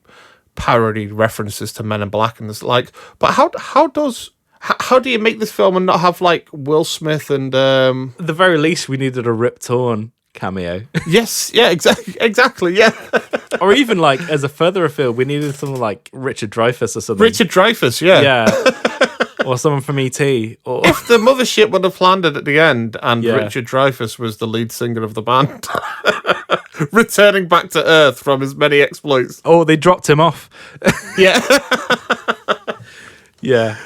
parody references to Men in Black and this like. But how do you make this film and not have like Will Smith and At the very least, we needed a Rip Torn cameo. Yes, yeah, exactly, yeah. Or even like as a further afield, we needed someone like Richard Dreyfuss or something. Richard Dreyfuss, yeah. Yeah. Or someone from E.T. Or if the mothership would have landed at the end and Richard Dreyfuss was the lead singer of the band, returning back to Earth from his many exploits. Oh, they dropped him off. Yeah. Yeah.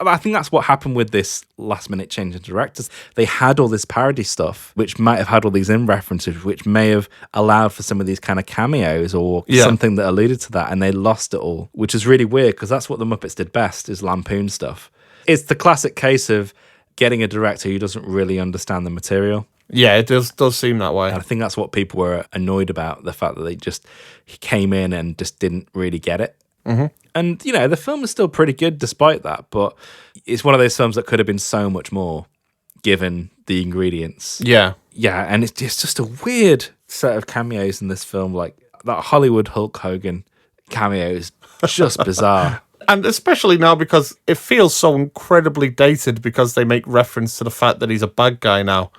I think that's what happened with this last minute change in directors. They had all this parody stuff, which might have had all these in references, which may have allowed for some of these kind of cameos or something that alluded to that, and they lost it all, which is really weird because that's what the Muppets did best, is lampoon stuff. It's the classic case of getting a director who doesn't really understand the material. Yeah, it does seem that way. And I think that's what people were annoyed about, the fact that he came in and just didn't really get it. Mm-hmm. And, you know, the film is still pretty good despite that, but it's one of those films that could have been so much more given the ingredients. Yeah. Yeah, and it's just a weird set of cameos in this film. Like, that Hollywood Hulk Hogan cameo is just bizarre. And especially now because it feels so incredibly dated because they make reference to the fact that he's a bad guy now.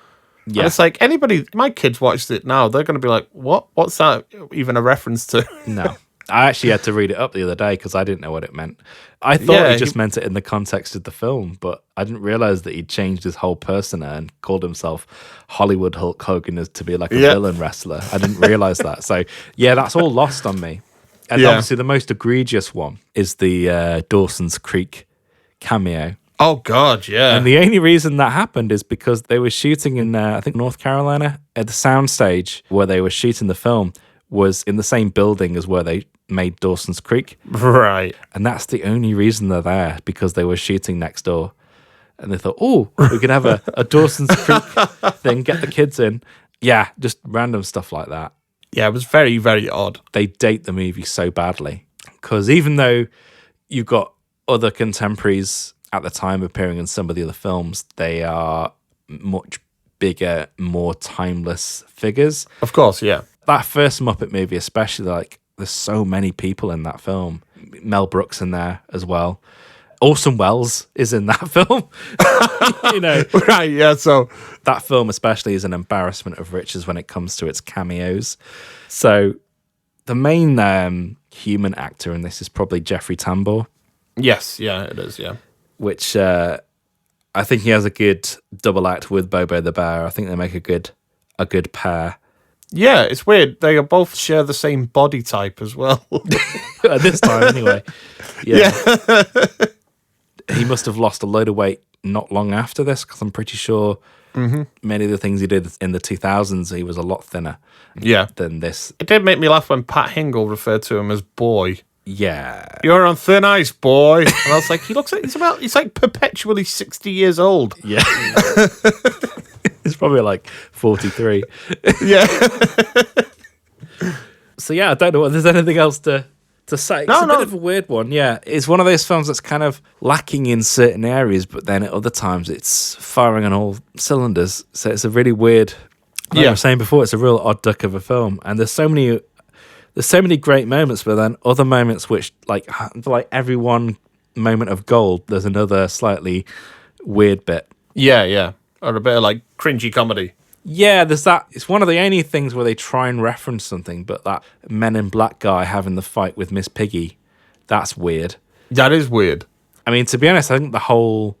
Yeah. And it's like, my kids watched it now, they're going to be like, what? What's that even a reference to? No. I actually had to read it up the other day because I didn't know what it meant. I thought he just meant it in the context of the film, but I didn't realize that he'd changed his whole persona and called himself Hollywood Hulk Hogan as to be like a villain wrestler. I didn't realize that. So, yeah, that's all lost on me. And obviously the most egregious one is the Dawson's Creek cameo. Oh, God, yeah. And the only reason that happened is because they were shooting in, I think, North Carolina, at the soundstage where they were shooting the film was in the same building as where they made Dawson's Creek. Right. And that's the only reason they're there, because they were shooting next door. And they thought, oh, we could have a Dawson's Creek thing, get the kids in. Yeah, just random stuff like that. Yeah, it was very, very odd. They date the movie so badly. Because even though you've got other contemporaries at the time appearing in some of the other films, they are much bigger, more timeless figures. Of course, yeah. That first Muppet movie especially, like, there's so many people in that film. Mel Brooks in there as well. Orson Welles is in that film. You know, right? Yeah. So that film especially is an embarrassment of riches when it comes to its cameos. So the main human actor in this is probably Jeffrey Tambor. Yes. Yeah, it is. Yeah. Which I think he has a good double act with Bobo the Bear. I think they make a good pair. Yeah, it's weird. They both share the same body type as well. At this time, anyway. Yeah. He must have lost a load of weight not long after this, because I'm pretty sure Many of the things he did in the 2000s, he was a lot thinner than this. It did make me laugh when Pat Hingle referred to him as boy. Yeah. You're on thin ice, boy. And I was like, he's like perpetually 60 years old. Yeah. He's probably like 43. Yeah. So yeah, I don't know if there's anything else to say. It's a bit of a weird one, yeah. It's one of those films that's kind of lacking in certain areas, but then at other times it's firing on all cylinders. So it's a really weird, like I was saying before, it's a real odd duck of a film. And there's so many great moments, but then other moments which, like every one moment of gold, there's another slightly weird bit. Yeah. Or a bit of like cringy comedy. Yeah, there's that. It's one of the only things where they try and reference something, but that Men in Black guy having the fight with Miss Piggy, that's weird. That is weird. I mean, to be honest, I think the whole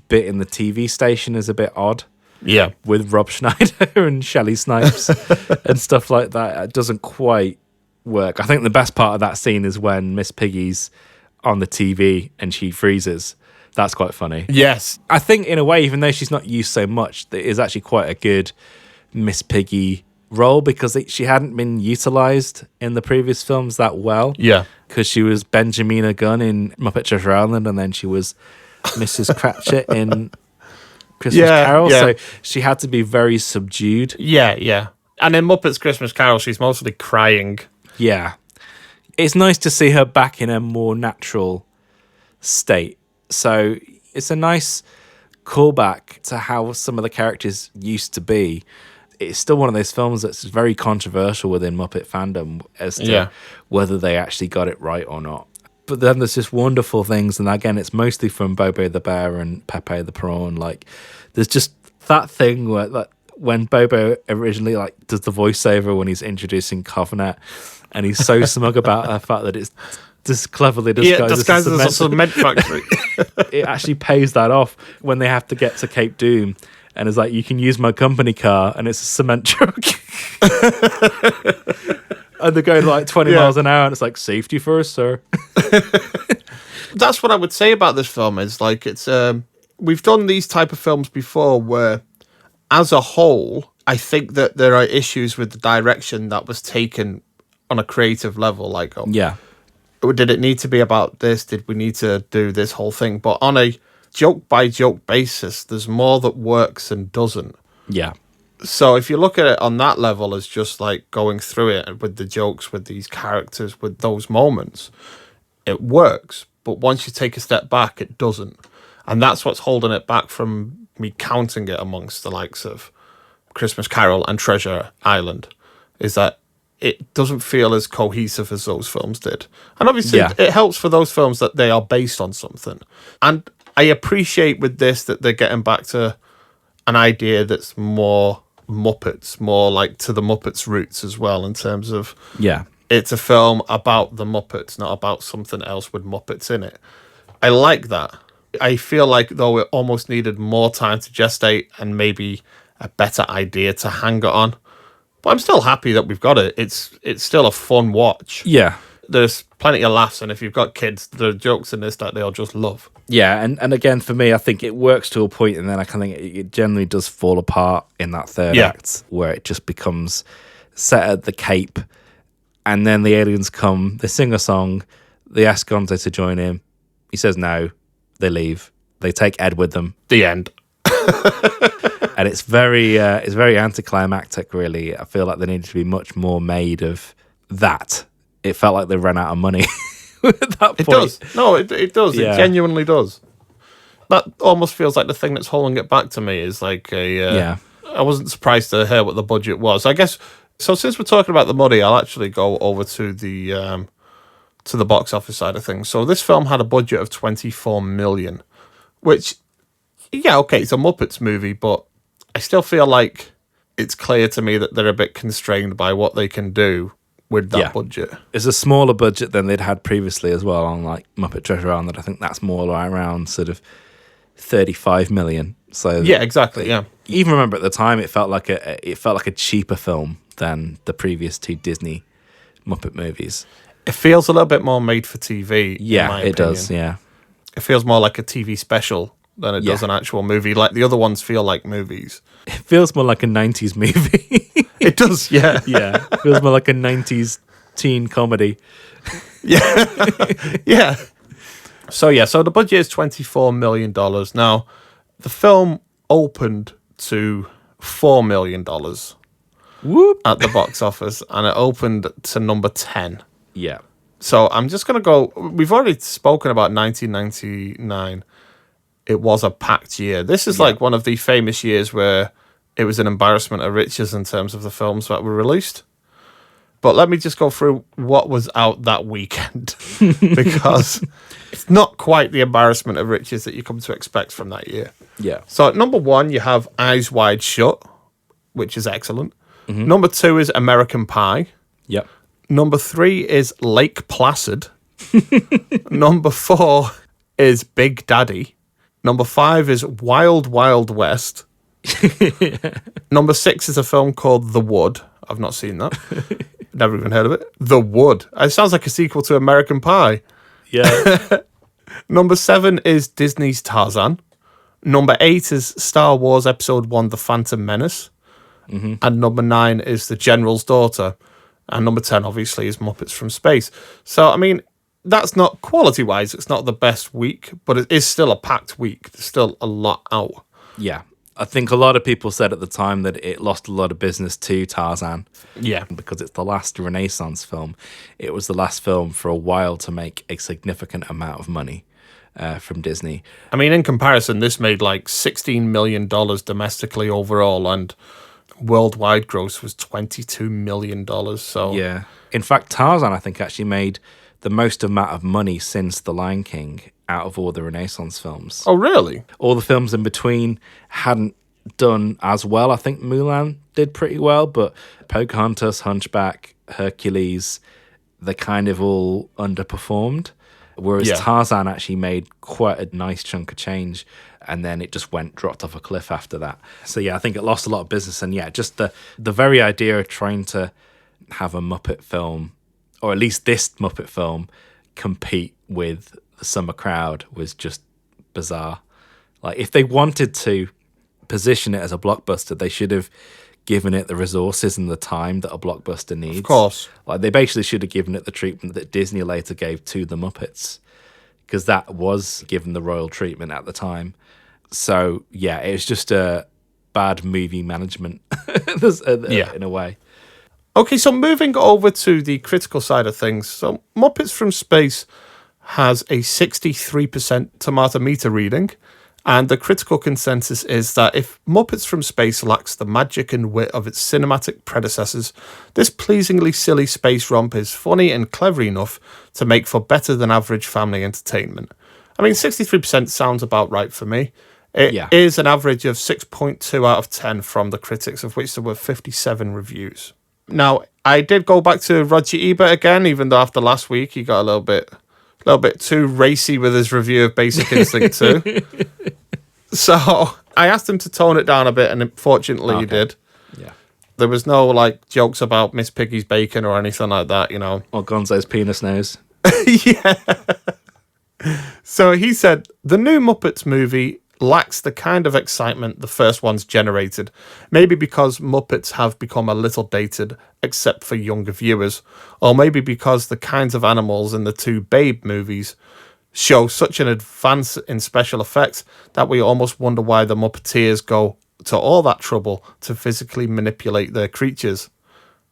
bit in the TV station is a bit odd. Yeah. With Rob Schneider and Shelley Snipes and stuff like that. It doesn't quite work. I think the best part of that scene is when Miss Piggy's on the TV and she freezes. That's quite funny. Yes. I think in a way, even though she's not used so much, it is actually quite a good Miss Piggy role because she hadn't been utilised in the previous films that well. Yeah. Because she was Benjamina Gunn in Muppet Treasure Island and then she was Mrs. Cratchit in Christmas Carol. Yeah. So she had to be very subdued. Yeah. And in Muppets Christmas Carol, she's mostly crying. Yeah. It's nice to see her back in a more natural state. So it's a nice callback to how some of the characters used to be. It's still one of those films that's very controversial within Muppet fandom as to whether they actually got it right or not. But then there's just wonderful things, and again, it's mostly from Bobo the Bear and Pepe the Prawn. Like, there's just that thing where, like, when Bobo originally does the voiceover when he's introducing Covenant, and he's so smug about the fact that it's just cleverly disguised as a cement factory. It actually pays that off when they have to get to Cape Doom, and it's like, you can use my company car, and it's a cement truck. And they're going like 20 miles an hour, and it's like, safety first, sir. That's what I would say about this film is like it's we've done these type of films before where as a whole I think that there are issues with the direction that was taken on a creative level, like did it need to be about this, did we need to do this whole thing, but on a joke by joke basis there's more that works and doesn't. So if you look at it on that level as just like going through it with the jokes, with these characters, with those moments, it works. But once you take a step back, it doesn't. And that's what's holding it back from me counting it amongst the likes of Christmas Carol and Treasure Island, is that it doesn't feel as cohesive as those films did. And obviously it helps for those films that they are based on something. And I appreciate with this that they're getting back to an idea that's more Muppets, more like to the Muppets roots as well, in terms of it's a film about the Muppets, not about something else with Muppets in it. I like that. I feel like though it almost needed more time to gestate and maybe a better idea to hang it on. But I'm still happy that we've got it. It's still a fun watch. There's plenty of laughs, and if you've got kids, there are jokes in this that they'll just love. And again, for me, I think it works to a point, and then I think it generally does fall apart in that third act, where it just becomes set at the Cape, and then the aliens come, they sing a song, they ask Gonzo to join in, he says no, they leave, they take Ed with them. The end. And it's very anticlimactic, really. I feel like there needed to be much more made of that. It felt like they ran out of money at that point. It does. No, it does. It genuinely does. That almost feels like the thing that's holding it back to me is like I wasn't surprised to hear what the budget was. I guess so. Since we're talking about the money, I'll actually go over to the box office side of things. So this film had a budget of 24 million, which it's a Muppets movie, but I still feel like it's clear to me that they're a bit constrained by what they can do with that budget. It's a smaller budget than they'd had previously as well on like Muppet Treasure Island. I think that's more like around sort of 35 million. So exactly. Even remember at the time it felt like a cheaper film than the previous two Disney Muppet movies. It feels a little bit more made for TV. Yeah, it does. Yeah, it feels more like a TV special than it does an actual movie. Like the other ones feel like movies. It feels more like a 90s movie. It does, yeah. Yeah. It feels more like a 90s teen comedy. Yeah. Yeah. So the budget is $24 million. Now, the film opened to $4 million Whoop. at the box office, and it opened to number 10. Yeah. So I'm just going to go... We've already spoken about 1999. It was a packed year. This is like one of the famous years where it was an embarrassment of riches in terms of the films that were released. But let me just go through what was out that weekend, because it's not quite the embarrassment of riches that you come to expect from that year. Yeah. So at number 1, you have Eyes Wide Shut, which is excellent. Number 2 is American Pie. Yep. Number 3 is Lake Placid. Number 4 is Big Daddy. Number 5 is Wild Wild West. Number 6 is a film called The Wood. I've not seen that. Never even heard of it. The Wood. It sounds like a sequel to American Pie. Yeah. Number 7 is Disney's Tarzan. Number 8 is Star Wars Episode 1, The Phantom Menace. And number 9 is The General's Daughter. And number 10, obviously, is Muppets from Space. So, I mean, that's not, quality-wise, it's not the best week, but it is still a packed week. There's still a lot out. Yeah. I think a lot of people said at the time that it lost a lot of business to Tarzan. Yeah. Because it's the last Renaissance film. It was the last film for a while to make a significant amount of money from Disney. I mean, in comparison, this made like $16 million domestically overall, and worldwide gross was $22 million. So Yeah. In fact, Tarzan, I think, actually made the most amount of money since The Lion King out of all the Renaissance films. Oh, really? All the films in between hadn't done as well. I think Mulan did pretty well, but Pocahontas, Hunchback, Hercules, they kind of all underperformed. Whereas Tarzan actually made quite a nice chunk of change, and then it just dropped off a cliff after that. So yeah, I think it lost a lot of business, and yeah, just the very idea of trying to have a Muppet film, or at least this Muppet film, compete with the summer crowd was just bizarre. Like, if they wanted to position it as a blockbuster, they should have given it the resources and the time that a blockbuster needs. Of course. Like, they basically should have given it the treatment that Disney later gave to the Muppets, because that was given the royal treatment at the time. So yeah, it was just a bad movie management in a way. Okay, so moving over to the critical side of things. So Muppets from Space has a 63% tomato meter reading, and the critical consensus is that if Muppets from Space lacks the magic and wit of its cinematic predecessors, this pleasingly silly space romp is funny and clever enough to make for better than average family entertainment. I mean, 63% sounds about right for me. It is an average of 6.2 out of 10 from the critics, of which there were 57 reviews. Now, I did go back to Roger Ebert again, even though after last week he got a little bit too racy with his review of Basic Instinct 2. So I asked him to tone it down a bit, and unfortunately he did. Yeah. There was no like jokes about Miss Piggy's bacon or anything like that, you know. Or Gonzo's penis nose. Yeah. So he said, the new Muppets movie lacks the kind of excitement the first ones generated, maybe because Muppets have become a little dated, except for younger viewers, or maybe because the kinds of animals in the two Babe movies show such an advance in special effects that we almost wonder why the Muppeteers go to all that trouble to physically manipulate their creatures.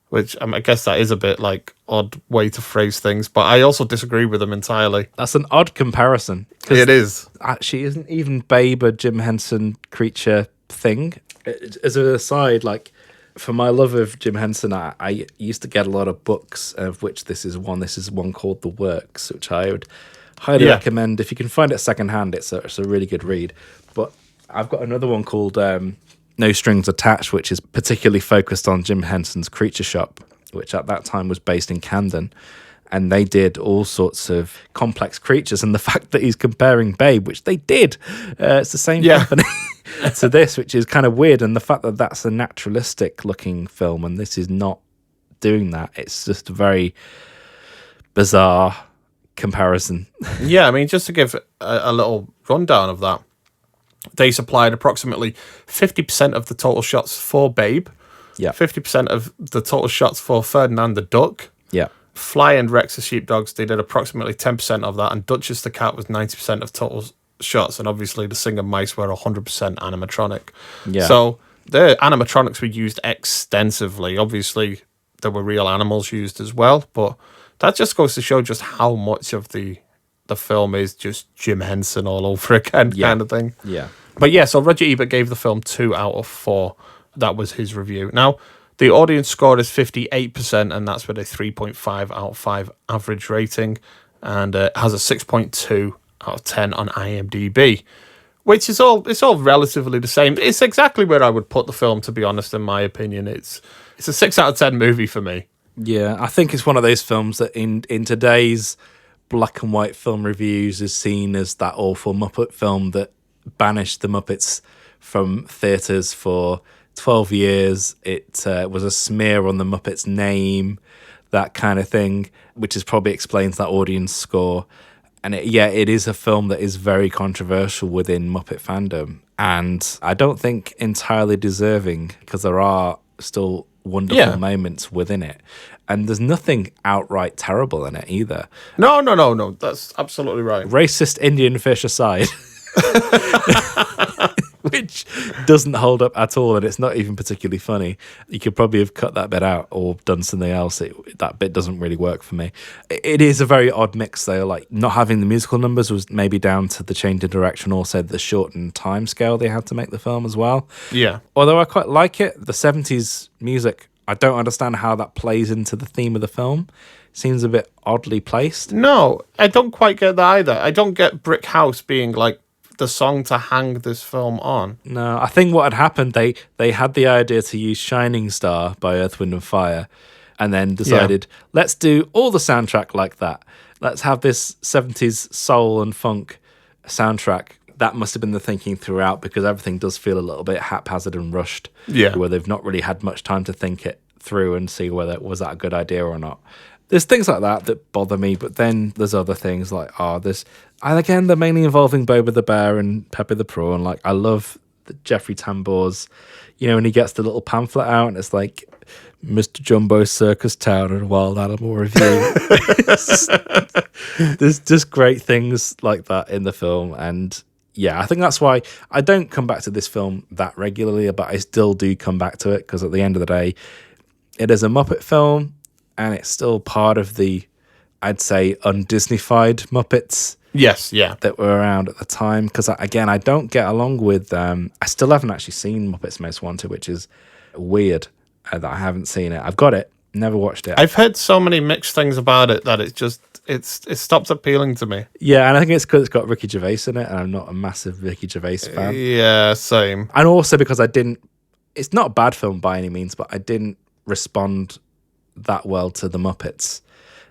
Which I guess that is a bit like odd way to phrase things, but I also disagree with them entirely. That's an odd comparison. It is. Actually, isn't even Babe a Jim Henson creature thing? As an aside, like, for my love of Jim Henson, I used to get a lot of books, of which this is one. This is one called The Works, which I would highly recommend. If you can find it secondhand, it's a really good read. But I've got another one called No Strings Attached, which is particularly focused on Jim Henson's Creature Shop, which at that time was based in Camden. And they did all sorts of complex creatures. And the fact that he's comparing Babe, which they did, it's the same company, to this, which is kind of weird. And the fact that that's a naturalistic looking film and this is not doing that, it's just a very bizarre comparison. Yeah, I mean, just to give a little rundown of that. They supplied approximately 50% of the total shots for Babe, Yeah. 50% of the total shots for Ferdinand the Duck. Yeah. Fly and Rex the Sheepdogs, they did approximately 10% of that, and Duchess the Cat was 90% of total shots, and obviously the Singer Mice were 100% animatronic. Yeah. So the animatronics were used extensively. Obviously, there were real animals used as well, but that just goes to show just how much of the film is just Jim Henson all over again, kind of thing. Yeah. But yeah, so Roger Ebert gave the film 2 out of 4. That was his review. Now, the audience score is 58%, and that's with a 3.5 out of 5 average rating, and has a 6.2 out of 10 on IMDb, which is it's all relatively the same. It's exactly where I would put the film, to be honest, in my opinion. It's a 6 out of 10 movie for me. Yeah, I think it's one of those films that in today's black and white film reviews is seen as that awful Muppet film that banished the Muppets from theatres for 12 years. It was a smear on the Muppets name, that kind of thing, which probably explains that audience score. And it is a film that is very controversial within Muppet fandom, and I don't think entirely deserving, because there are still wonderful moments within it, and there's nothing outright terrible in it either. No, that's absolutely right. Racist Indian fish aside, which doesn't hold up at all, and it's not even particularly funny. You could probably have cut that bit out or done something else. That bit doesn't really work for me. It is a very odd mix, though. Like, not having the musical numbers was maybe down to the change in direction, also the shortened time scale they had to make the film as well. Yeah. Although I quite like it, the 70s music, I don't understand how that plays into the theme of the film. Seems a bit oddly placed. No, I don't quite get that either. I don't get Brick House being like the song to hang this film on. No, I think what had happened, they had the idea to use Shining Star by Earth, Wind and Fire, and then decided, let's do all the soundtrack like that. Let's have this 70s soul and funk soundtrack. That must have been the thinking throughout, because everything does feel a little bit haphazard and rushed. Yeah. Where they've not really had much time to think it through and see whether was that a good idea or not. There's things like that bother me, but then there's other things like, and again, they're mainly involving Boba the Bear and Pepe the Prawn. Like, I love the Jeffrey Tambor's, when he gets the little pamphlet out and it's like, Mr. Jumbo's Circus Town and Wild Animal Review. There's just great things like that in the film. And yeah, I think that's why I don't come back to this film that regularly, but I still do come back to it, because at the end of the day, it is a Muppet film. And it's still part of the, I'd say, un-Disneyfied Muppets. Yes, yeah. That were around at the time. Because, again, I don't get along with... I still haven't actually seen Muppets Most Wanted, which is weird that I haven't seen it. I've got it. Never watched it. I've heard so many mixed things about it that it stops appealing to me. Yeah, and I think it's because it's got Ricky Gervais in it, and I'm not a massive Ricky Gervais fan. Yeah, same. And also because it's not a bad film by any means, but I didn't respond that well to the Muppets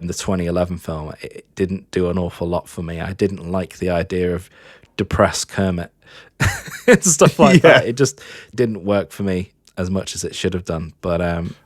in the 2011 film. It didn't do an awful lot for me. I didn't like the idea of depressed Kermit and stuff like that. It just didn't work for me as much as it should have done. But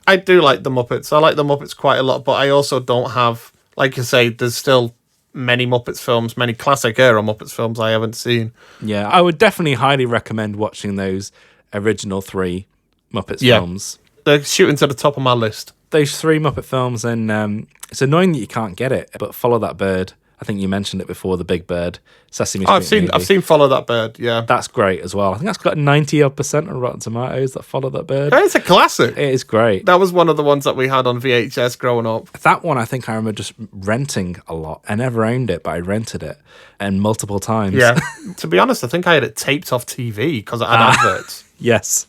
I do like the Muppets. I like the Muppets quite a lot, but I also don't have, like you say, there's still many Muppets films, many classic era Muppets films I haven't seen. Yeah, I would definitely highly recommend watching those original 3 Muppets films. They're shooting to the top of my list. Those 3 Muppet films, and it's annoying that you can't get it, but Follow That Bird, I think you mentioned it before, The Big Bird, Sesame Street I've seen Follow That Bird, yeah. That's great as well. I think that's got 90% on Rotten Tomatoes, that Follow That Bird. It's a classic. It is great. That was one of the ones that we had on VHS growing up. That one I think I remember just renting a lot. I never owned it, but I rented it, and multiple times. Yeah. To be honest, I think I had it taped off TV because it had adverts. Yes.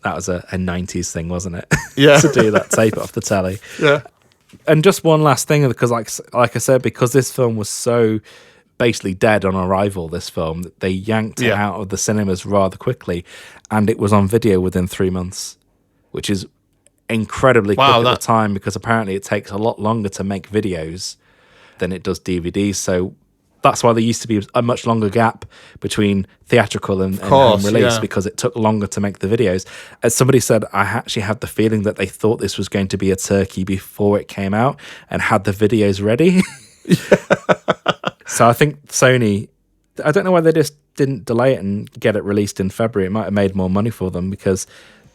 That was a 90s thing, wasn't it? Yeah. To do that, tape it off the telly. Yeah. And just one last thing, because like I said, because this film was so basically dead on arrival, this film, they yanked it out of the cinemas rather quickly, and it was on video within 3 months, which is incredibly quick at the time, because apparently it takes a lot longer to make videos than it does DVDs. So that's why there used to be a much longer gap between theatrical and home release, because it took longer to make the videos. As somebody said, I actually had the feeling that they thought this was going to be a turkey before it came out and had the videos ready. So I think Sony, I don't know why they just didn't delay it and get it released in February. It might have made more money for them, because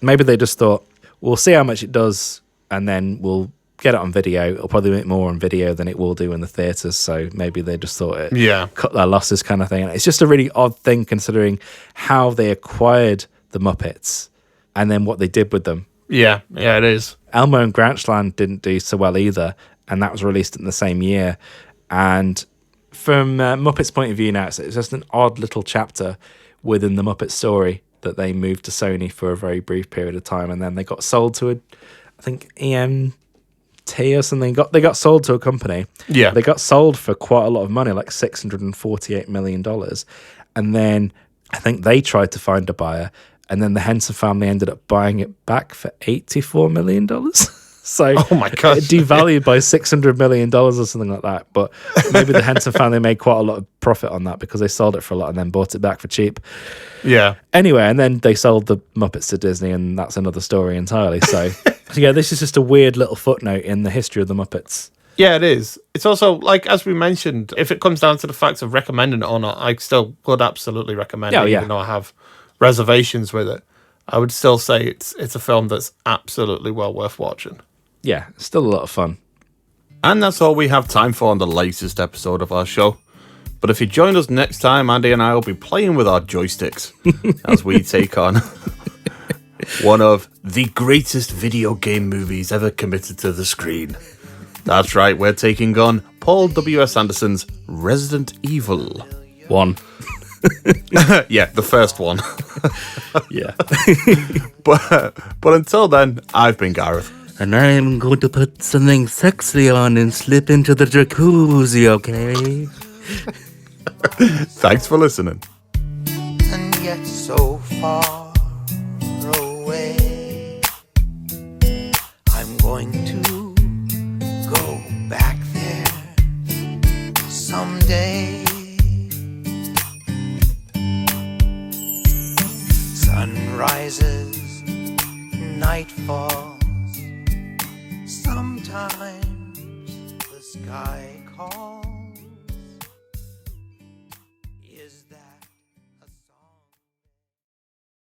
maybe they just thought, we'll see how much it does and then we'll get it on video. It'll probably make more on video than it will do in the theatres. So maybe they just thought it cut their losses kind of thing. And it's just a really odd thing considering how they acquired the Muppets and then what they did with them. Yeah, it is. Elmo and Grouchland didn't do so well either, and that was released in the same year. And from Muppets' point of view now, it's just an odd little chapter within the Muppet story that they moved to Sony for a very brief period of time, and then they got sold to I think EMT or something. They got sold to a company. Yeah. They got sold for quite a lot of money, like $648 million. And then I think they tried to find a buyer, and then the Henson family ended up buying it back for $84 million. So oh my God, it devalued by $600 million or something like that. But maybe the Henson family made quite a lot of profit on that because they sold it for a lot and then bought it back for cheap. Yeah. Anyway, and then they sold the Muppets to Disney, and that's another story entirely. So yeah, this is just a weird little footnote in the history of the Muppets. Yeah, it is. It's also, like, as we mentioned, if it comes down to the fact of recommending it or not, I still would absolutely recommend it, even though I have reservations with it. I would still say it's a film that's absolutely well worth watching. Yeah, still a lot of fun. And that's all we have time for on the latest episode of our show. But if you join us next time, Andy and I will be playing with our joysticks as we take on one of the greatest video game movies ever committed to the screen. That's right, we're taking on Paul W.S. Anderson's Resident Evil 1. Yeah, the first one. Yeah. But until then, I've been Gareth. And I'm going to put something sexy on and slip into the jacuzzi, okay? Thanks for listening. And yet so far away, I'm going to go back there someday. Sun rises, night falls. Sometimes the sky calls.